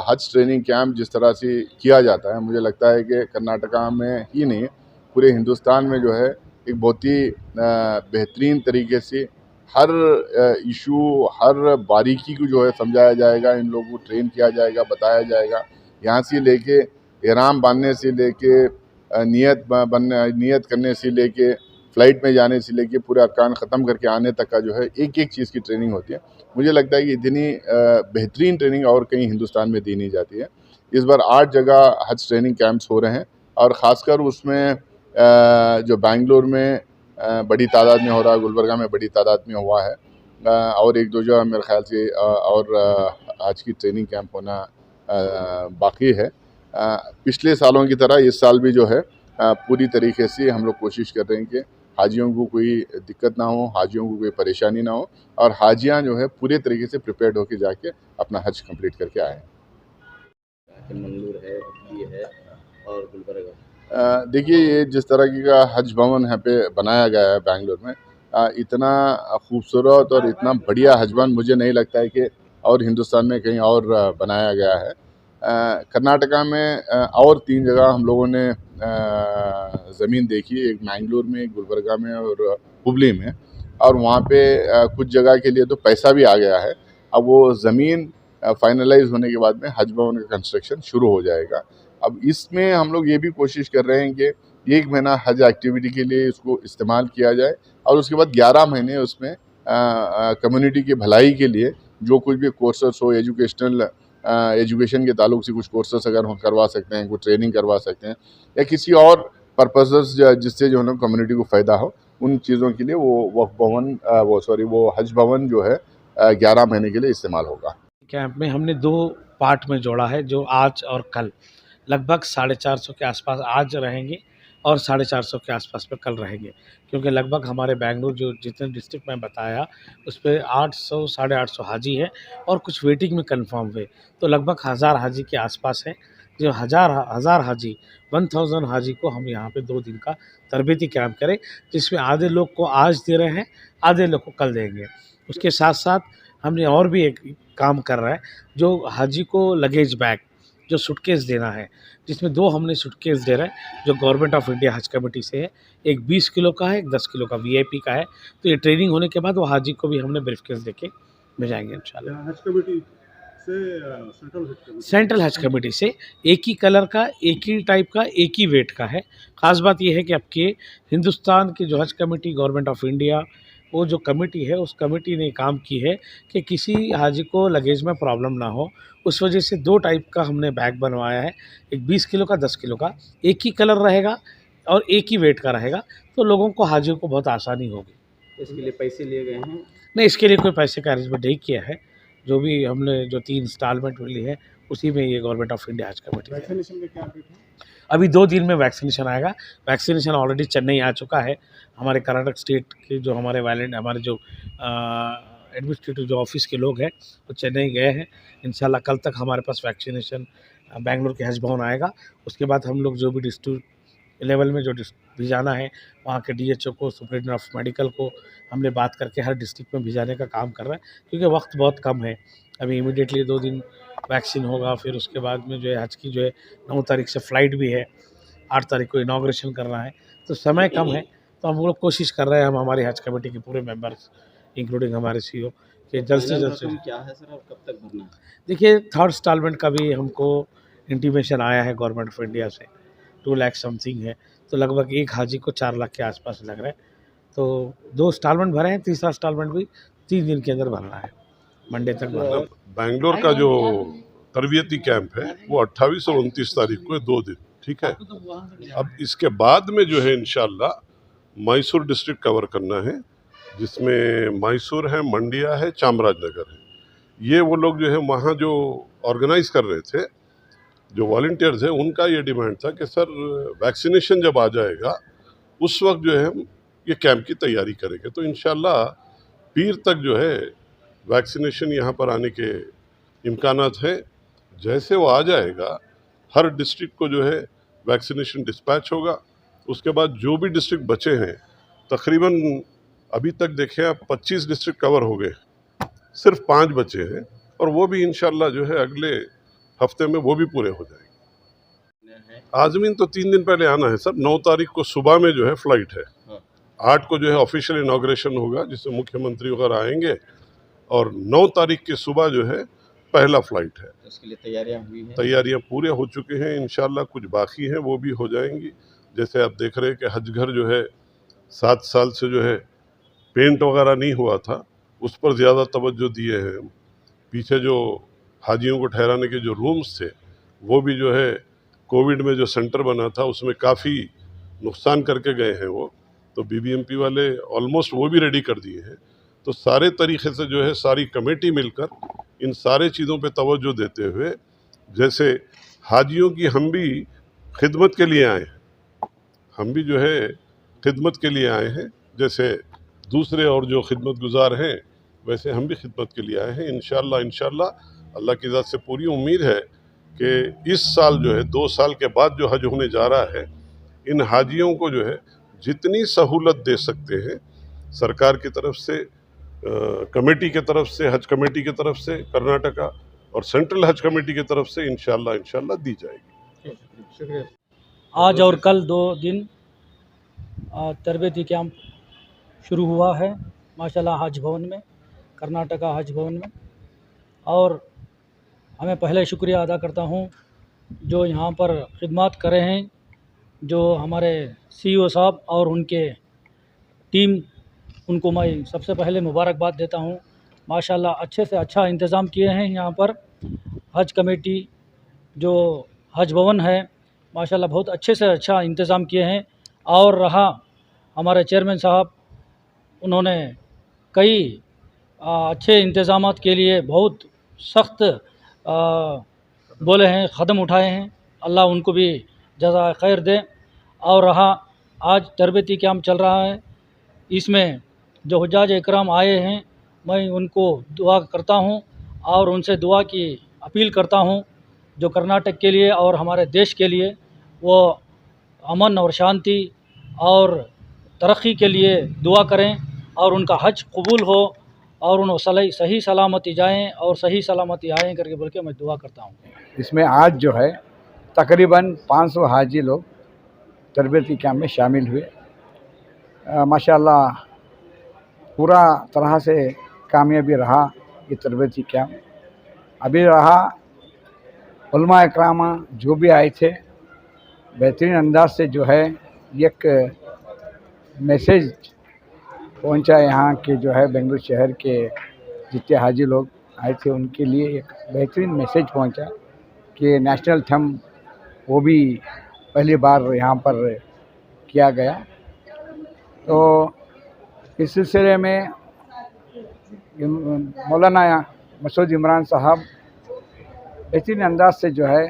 S5: हज ट्रेनिंग कैंप जिस तरह से किया जाता है, मुझे लगता है कि कर्नाटका में ही नहीं पूरे हिंदुस्तान में जो है एक बहुत ही बेहतरीन तरीके से हर इशू, हर बारीकी को जो है समझाया जाएगा, इन लोगों को ट्रेन किया जाएगा, बताया जाएगा। यहाँ से लेके इहराम बांधने से लेके नियत करने से लेके फ़्लाइट में जाने से लेके पूरे अरकान ख़त्म करके आने तक का जो है एक एक चीज़ की ट्रेनिंग होती है। मुझे लगता है कि इतनी बेहतरीन ट्रेनिंग और कहीं हिंदुस्तान में दी नहीं जाती है। इस बार 8 जगह हज ट्रेनिंग कैंप्स हो रहे हैं और ख़ासकर उसमें जो बेंगलोर में बड़ी तादाद में हो रहा है, गुलबर्गा में बड़ी तादाद में हुआ है, और एक दो जगह मेरे ख्याल से और आज की ट्रेनिंग कैंप होना बाकी है। पिछले सालों की तरह इस साल भी जो है पूरी तरीके से हम लोग कोशिश कर रहे हैं कि हाजियों को कोई दिक्कत ना हो, हाजियों को कोई परेशानी ना हो, और हाजियाँ जो है पूरे तरीके से प्रिपेयर्ड होकर जाके अपना हज कंप्लीट करके आएँ।
S2: मंगलूर है, ये है और गुलबर्गा।
S5: देखिए, ये जिस तरह की का हज भवन यहाँ पे बनाया गया है बेंगलोर में, इतना खूबसूरत और इतना बढ़िया हज भवन मुझे नहीं लगता है कि और हिंदुस्तान में कहीं और बनाया गया है। कर्नाटका में और 3 जगह हम लोगों ने ज़मीन देखी, एक मैंगलोर में, एक गुलबर्गा में और हुबली में, और वहाँ पे कुछ जगह के लिए तो पैसा भी आ गया है। अब वो ज़मीन फाइनलाइज होने के बाद में हज भवन का कंस्ट्रक्शन शुरू हो जाएगा। अब इसमें हम लोग ये भी कोशिश कर रहे हैं कि 1 महीना हज एक्टिविटी के लिए इसको इस्तेमाल किया जाए, और उसके बाद 11 महीने उसमें कम्युनिटी की भलाई के लिए जो कुछ भी कोर्सेस हो, एजुकेशन के ताल्लुक से कुछ कोर्सेस अगर हम करवा सकते हैं, कुछ ट्रेनिंग करवा सकते हैं, या किसी और पर्पसेस जिससे जो है ना कम्युनिटी को फ़ायदा हो, उन चीज़ों के लिए वो हज भवन जो है 11 महीने के लिए इस्तेमाल होगा।
S19: कैंप में हमने 2 पार्ट में जोड़ा है, जो आज और कल लगभग 450 के आसपास आज रहेंगे और 450 के आसपास पे कल रहेंगे, क्योंकि लगभग हमारे बेंगलुरु जो जितने डिस्ट्रिक्ट में बताया उस पर 800 साढ़े 800 हाजी है और कुछ वेटिंग में कंफर्म हुए, तो लगभग 1000 हाजी के आसपास है। जो हज़ार हाजी 1000 हाजी को हम यहाँ पे 2 दिन का तरबेती कैंप करें, जिसमें आधे लोग को आज दे रहे हैं, आधे लोग को कल देंगे। उसके साथ साथ हमने और भी एक काम कर रहा है, जो हाजी को लगेज बैग, जो सूटकेस देना है, जिसमें 2 हमने सूटकेस दे रहे हैं जो गवर्नमेंट ऑफ इंडिया हज कमेटी से है। एक 20 किलो का है, एक 10 किलो का VIP का है। तो ये ट्रेनिंग होने के बाद वो हाजी को भी हमने ब्रीफकेस देके भेजाएंगे इंशाल्लाह।
S20: हज कमेटी से
S19: सेंट्रल हज कमेटी से एक ही कलर का, एक ही टाइप का, एक ही वेट का है। ख़ास बात यह है कि आपके हिंदुस्तान की जो हज कमेटी गवर्नमेंट ऑफ इंडिया, वो जो कमेटी है, उस कमेटी ने काम की है कि किसी हाजी को लगेज में प्रॉब्लम ना हो। उस वजह से 2 टाइप का हमने बैग बनवाया है, एक 20 किलो का, 10 किलो का, एक ही कलर रहेगा और एक ही वेट का रहेगा, तो लोगों को, हाजियों को बहुत आसानी होगी।
S2: इसके लिए पैसे लिए गए हैं?
S19: नहीं, इसके लिए कोई पैसे का अरेंजमेंट नहीं किया है। जो भी हमने जो 3 इंस्टॉलमेंट ली है, उसी में ये गवर्नमेंट ऑफ इंडिया हज कमेटी
S20: वैक्सीनेशन का क्या अपडेट है?
S19: अभी 2 दिन में वैक्सीनेशन आएगा। वैक्सीनेशन ऑलरेडी चेन्नई आ चुका है। हमारे कर्नाटक स्टेट के जो हमारे जो एडमिनिस्ट्रेटिव जो ऑफिस के लोग हैं, वो चेन्नई गए हैं। इंशाल्लाह कल तक हमारे पास वैक्सीनेशन बेंगलुरु के हज भवन आएगा। उसके बाद हम लोग जो भी डिस्ट्रिक्ट लेवल में जो भिजाना है, वहाँ के DHO को, सुपरिटेंडेंट ऑफ मेडिकल को हमने बात करके हर डिस्ट्रिक्ट में भिजाने का काम कर रहे हैं, क्योंकि वक्त बहुत कम है। अभी इमीडिएटली 2 दिन वैक्सीन होगा, फिर उसके बाद में जो है हज की जो है 9 तारीख से फ़्लाइट भी है, 8 तारीख को इनाग्रेशन करना है, तो समय कम है। तो हम लोग कोशिश कर रहे हैं, हम हमारी हज कमेटी के पूरे मेंबर्स इंक्लूडिंग हमारे CEO कि जल्द से जल्द।
S2: क्या है सर, और कब तक भरना है?
S19: देखिए, 3rd इंस्टॉलमेंट का भी हमको इंटीमेशन आया है गवर्नमेंट ऑफ इंडिया से, 2 लाख समथिंग है, तो लगभग एक हाजी को 4 लाख के आसपास लग रहा है। तो 2 इंस्टॉलमेंट भरे हैं, तीसरा इंस्टॉलमेंट भी 3 दिन के अंदर भरना है, मंडे तक भरना है।
S20: बेंगलोर का जो तरबियती कैंप है वो 28 और 29 तारीख को है, 2 दिन, ठीक है। अब इसके बाद में जो है इंशाल्लाह मैसूर डिस्ट्रिक्ट कवर करना है, जिसमें मैसूर है, मंडिया है, चामराजनगर है। ये वो लोग जो है वहाँ जो ऑर्गेनाइज कर रहे थे, जो वॉलंटियर्स हैं, उनका ये डिमांड था कि सर वैक्सीनेशन जब आ जाएगा उस वक्त जो है हम ये कैंप की तैयारी करेंगे। तो इंशाल्लाह पीर तक जो है वैक्सीनेशन यहाँ पर आने के इम्कानात है। जैसे वो आ जाएगा, हर डिस्ट्रिक्ट को जो है वैक्सीनेशन डिस्पैच होगा। उसके बाद जो भी डिस्ट्रिक्ट बचे हैं, तकरीबन अभी तक देखें आप 25 डिस्ट्रिक्ट कवर हो गए, सिर्फ 5 बचे हैं, और वो भी इंशाल्लाह जो है अगले हफ्ते में वो भी पूरे हो जाएंगे। आज़मीन तो 3 दिन पहले आना है सर। 9 तारीख को सुबह में जो है फ़्लाइट है, 8 को जो है ऑफिशियल इनाग्रेशन होगा जिसमें मुख्यमंत्री वगैरह आएंगे, और 9 तारीख की सुबह जो है पहला फ़्लाइट है।
S2: उसके लिए तैयारियां हुई हैं?
S20: तैयारियां पूरे हो चुकी हैं, इंशाल्लाह कुछ बाकी हैं वो भी हो जाएंगी। जैसे आप देख रहे हैं कि हज घर जो है 7 साल से जो है पेंट वगैरह नहीं हुआ था, उस पर ज़्यादा तवज्जो दिए हैं। पीछे जो हाजियों को ठहराने के जो रूम्स थे वो भी जो है कोविड में जो सेंटर बना था उसमें काफ़ी नुकसान करके गए हैं वो, तो बीबीएमपी वाले ऑलमोस्ट वो भी रेडी कर दिए हैं। तो सारे तरीक़े से जो है सारी कमेटी मिलकर इन सारे चीज़ों पे तवज्जो देते हुए, जैसे हाजियों की हम भी खिदमत के लिए आए हैं, हम भी जो है खिदमत के लिए आए हैं, जैसे दूसरे और जो खिदमत गुजार हैं वैसे हम भी खिदमत के लिए आए हैं। इंशाल्लाह अल्लाह की ज़ात से पूरी उम्मीद है कि इस साल जो है 2 साल के बाद जो हज होने जा रहा है, इन हाजियों को जो है जितनी सहूलत दे सकते हैं सरकार की तरफ से, कमेटी की तरफ से, हज कमेटी की तरफ से कर्नाटका और सेंट्रल हज कमेटी की तरफ से इंशाल्लाह दी जाएगी।
S16: आज और कल 2 दिन तरबेती कैंप शुरू हुआ है माशाल्लाह हज भवन में, कर्नाटका हज भवन में। और हमें पहले शुक्रिया अदा करता हूँ जो यहाँ पर खिदमत कर रहे हैं, जो हमारे CEO साहब और उनके टीम, उनको मैं सबसे पहले मुबारकबाद देता हूँ। माशाल्लाह अच्छे से अच्छा इंतज़ाम किए हैं यहाँ पर। हज कमेटी जो हज भवन है माशाल्लाह बहुत अच्छे से अच्छा इंतज़ाम किए हैं। और रहा हमारे चेयरमैन साहब, उन्होंने कई अच्छे इंतज़ामात के लिए बहुत सख्त बोले हैं, क़दम उठाए हैं, अल्लाह उनको भी जज़ा खैर दे। और रहा आज तरबेती कैंप चल रहा है, इसमें जो हुज्जाज इकराम आए हैं मैं उनको दुआ करता हूँ और उनसे दुआ की अपील करता हूँ, जो कर्नाटक के लिए और हमारे देश के लिए वो अमन और शांति और तरक्की के लिए दुआ करें और उनका हज कबूल हो और उन्हें सही सलामती जाएं और सही सलामती आएँ करके बोल के मैं दुआ करता हूँ।
S17: इसमें आज जो है तकरीबन 500 हाजी लोग तरबेती कैंप में शामिल हुए। माशाल्लाह पूरा तरह से कामयाबी रहा ये तरबेती कैंप। अभी रहा उलमा इकराम जो भी आए थे बेहतरीन अंदाज से जो है एक मैसेज पहुंचा यहाँ के जो है बेंगलुरु शहर के जितने हाजी लोग आए थे उनके लिए एक बेहतरीन मैसेज पहुंचा कि नेशनल थम वो भी पहली बार यहाँ पर किया गया। तो इस सिलसिले में मौलाना मसूद इमरान साहब बेहतरीन अंदाज से जो है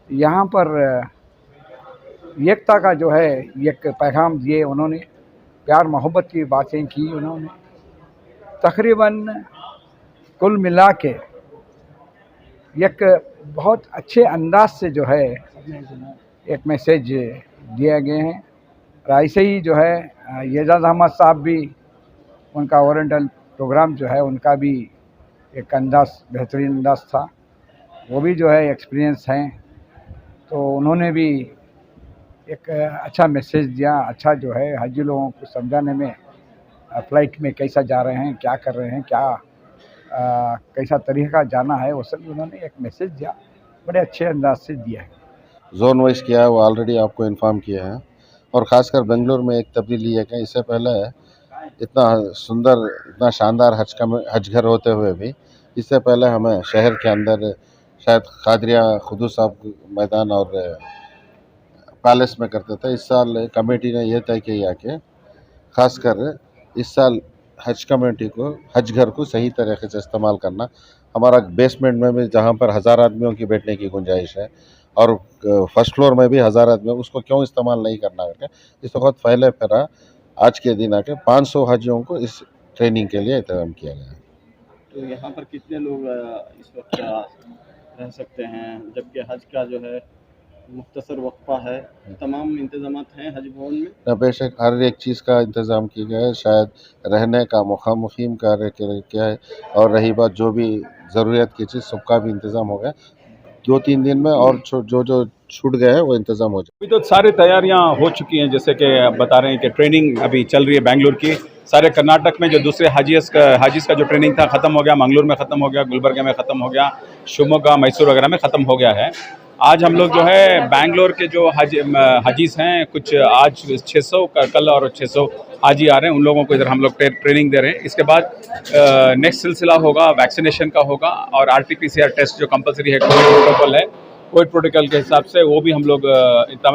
S17: यहाँ पर एकता का जो है एक पैगाम दिए उन्होंने, प्यार मोहब्बत की बातें की उन्होंने। तकरीबन कुल मिला के एक बहुत अच्छे अंदाज से जो है एक मैसेज दिए गए हैं। और ऐसे ही जो है एजाज़ अहमद साहब भी, उनका ओरिएंटल प्रोग्राम जो है उनका भी एक अंदाज बेहतरीन अंदाज था, वो भी जो है एक्सपीरियंस हैं, तो उन्होंने भी एक अच्छा मैसेज दिया। अच्छा जो है हाजी लोगों को समझाने में, फ़्लाइट में कैसा जा रहे हैं, क्या कर रहे हैं, क्या कैसा तरीका जाना है, वो सब उन्होंने एक मैसेज दिया, बड़े अच्छे अंदाज से दिया है।
S21: जोन वाइज किया है वो ऑलरेडी आपको इन्फॉर्म किया है। और ख़ासकर बेंगलुरु में एक तब्दीली है कि इससे पहले इतना सुंदर, इतना शानदार हज घर होते हुए भी इससे पहले हमें शहर के अंदर शायद कादरिया खुदू साहब मैदान और पैलेस में करते थे। इस साल कमेटी ने यह तय किया कि ख़ासकर इस साल हज कमेटी को हज घर को सही तरीके से इस्तेमाल करना, हमारा बेसमेंट में भी जहाँ पर 1000 आदमियों की बैठने की गुंजाइश है और फर्स्ट फ्लोर में भी 1000 आदमी, उसको क्यों इस्तेमाल नहीं करना करके इस वक्त पहले फिर आज के दिन आके 500 हाजियों को इस ट्रेनिंग के लिए इंतजाम किया गया है।
S2: तो यहाँ पर कितने लोग इस वक्त रह सकते हैं, जबकि हज का जो है मुख्तसर वक्फा है, तमाम इंतजामात हैं हज भवन में?
S21: बेशक हर एक चीज़ का इंतज़ाम किया गया है, शायद रहने का, मुक़ीम का क्या है, और रही बात जो भी ज़रूरत की चीज़ सबका भी इंतज़ाम हो गया। 2-3 दिन में और जो छूट गए हैं वो इंतज़ाम हो जाए।
S3: अभी तो सारी तैयारियां हो चुकी हैं, जैसे कि आप बता रहे हैं कि ट्रेनिंग अभी चल रही है बेंगलुरु की। सारे कर्नाटक में जो दूसरे हाजीज का जो ट्रेनिंग था ख़त्म हो गया, मंगलूर में ख़त्म हो गया, गुलबर्गा में ख़त्म हो गया, शिवमोगा मैसूर वगैरह में ख़त्म हो गया है। आज हम लोग जो है बेंगलोर के जो हाजीज हैं, कुछ आज 600 कल और 600 हाजी आ रहे हैं, उन लोगों को इधर हम लोग ट्रेनिंग दे रहे हैं। इसके बाद नेक्स्ट सिलसिला होगा वैक्सीनेशन का होगा, और RT-PCR टेस्ट जो कंपलसरी है, कोविड प्रोटोकॉल है, कोविड प्रोटोकॉल के हिसाब से वो भी हम लोग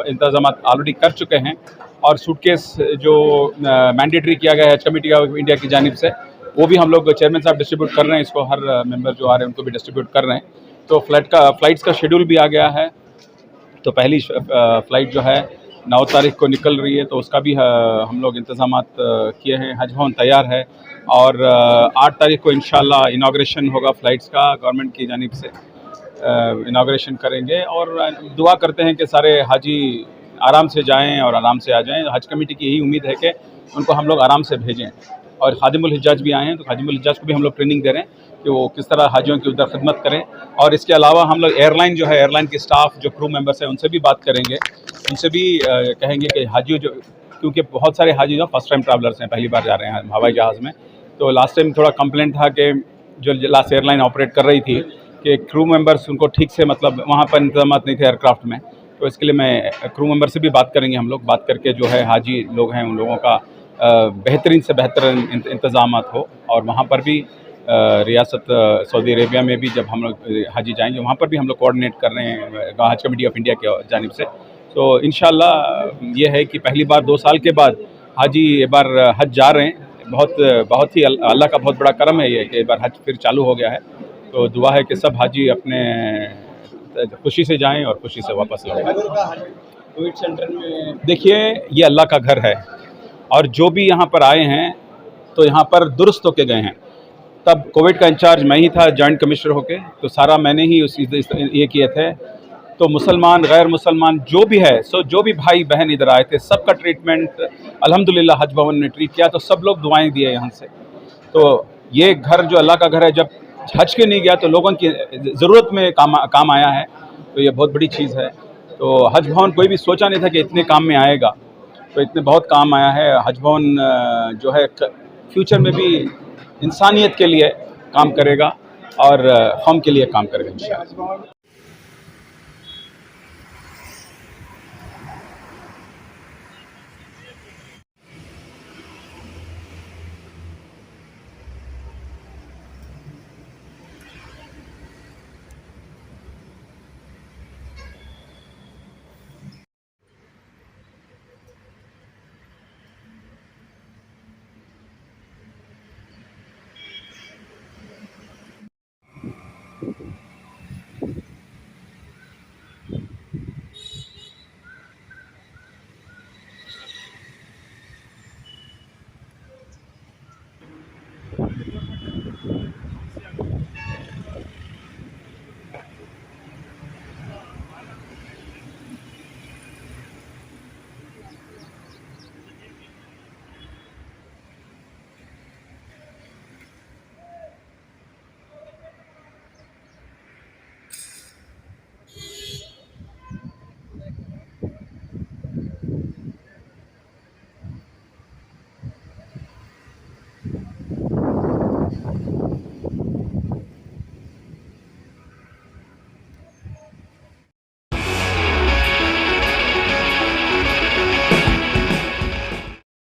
S3: इंतजाम ऑलरेडी कर चुके हैं। और सूटकेस जो मैंडेटरी किया गया है हज कमेटी ऑफ इंडिया की जानिब से, वो भी हम लोग चेयरमैन साहब डिस्ट्रीब्यूट कर रहे हैं, इसको हर मेंबर जो आ रहे हैं उनको भी डिस्ट्रीब्यूट कर रहे हैं। तो फ्लाइट्स का शेड्यूल भी आ गया है। तो पहली फ़्लाइट जो है 9 तारीख को निकल रही है, तो उसका भी हम लोग इंतज़ामात किए हैं। हज भवन तैयार है, और 8 तारीख को इंशाल्लाह इनाग्रेशन होगा फ़्लाइट्स का, गवर्नमेंट की जानिब से इनाग्रेशन करेंगे। और दुआ करते हैं कि सारे हाजी आराम से जाएं और आराम से आ जाएं। हज कमेटी की यही उम्मीद है कि उनको हम लोग आराम से भेजें। और खादिमुल हिज्जाज भी आए हैं, तो खादिमुल हिज्जाज को भी हम लोग ट्रेनिंग दे रहे हैं कि वो किस तरह हाजियों की उधर खिदमत करें। और इसके अलावा हम लोग एयरलाइन जो है, एयरलाइन की स्टाफ जो क्रू मेंबर्स हैं, उनसे भी बात करेंगे, उनसे भी कहेंगे कि हाजियों जो, क्योंकि बहुत सारे हाजी जो फर्स्ट टाइम ट्रैवलर्स हैं, पहली बार जा रहे हैं हवाई जहाज़ में। तो लास्ट टाइम थोड़ा कंप्लेंट था कि जो लास्ट एयरलाइन ऑपरेट कर रही थी कि क्रू मेंबर्स उनको ठीक से मतलब वहाँ पर इंतजाम नहीं थे एयरक्राफ्ट में। तो इसके लिए मैं क्रू मेंबर से भी बात करेंगे, हम लोग बात करके जो है हाजी लोग हैं उन लोगों का बेहतरीन से बेहतरीन इंतजाम हो। और वहाँ पर भी रियासत सऊदी अरेबिया में भी जब हम लोग हाजी जाएंगे, वहाँ पर भी हम लोग कोऑर्डिनेट कर रहे हैं हज कमेटी ऑफ इंडिया की जानिब से। तो इंशाल्लाह ये है कि पहली बार 2 साल के बाद हाजी एक बार हज जा रहे हैं। बहुत ही अल्लाह का बहुत बड़ा करम है ये कि एक बार हज फिर चालू हो गया है। तो दुआ है कि सब हाजी अपने खुशी से जाएं और खुशी से वापस लौटें। कोविड सेंटर में देखिए, ये अल्लाह का घर है, और जो भी यहाँ पर आए हैं तो यहाँ पर दुरुस्त होके गए हैं। तब कोविड का इंचार्ज मैं ही था, जॉइंट कमिश्नर होके, तो सारा मैंने ही ये किए थे। तो मुसलमान गैर मुसलमान जो भी है, जो भी भाई बहन इधर आए थे, सबका ट्रीटमेंट अल्हम्दुलिल्लाह हज भवन ने ट्रीट किया। तो सब लोग दुआएं दिए यहाँ से। तो ये घर जो अल्लाह का घर है, जब हज के नहीं गया तो लोगों की ज़रूरत में काम आया है। तो ये बहुत बड़ी चीज़ है। तो हज भवन कोई भी सोचा नहीं था कि इतने काम में आएगा, तो इतने बहुत काम आया है। हज भवन जो है फ्यूचर में भी इंसानियत के लिए काम करेगा और कौम के लिए काम करेगा इंशाअल्लाह।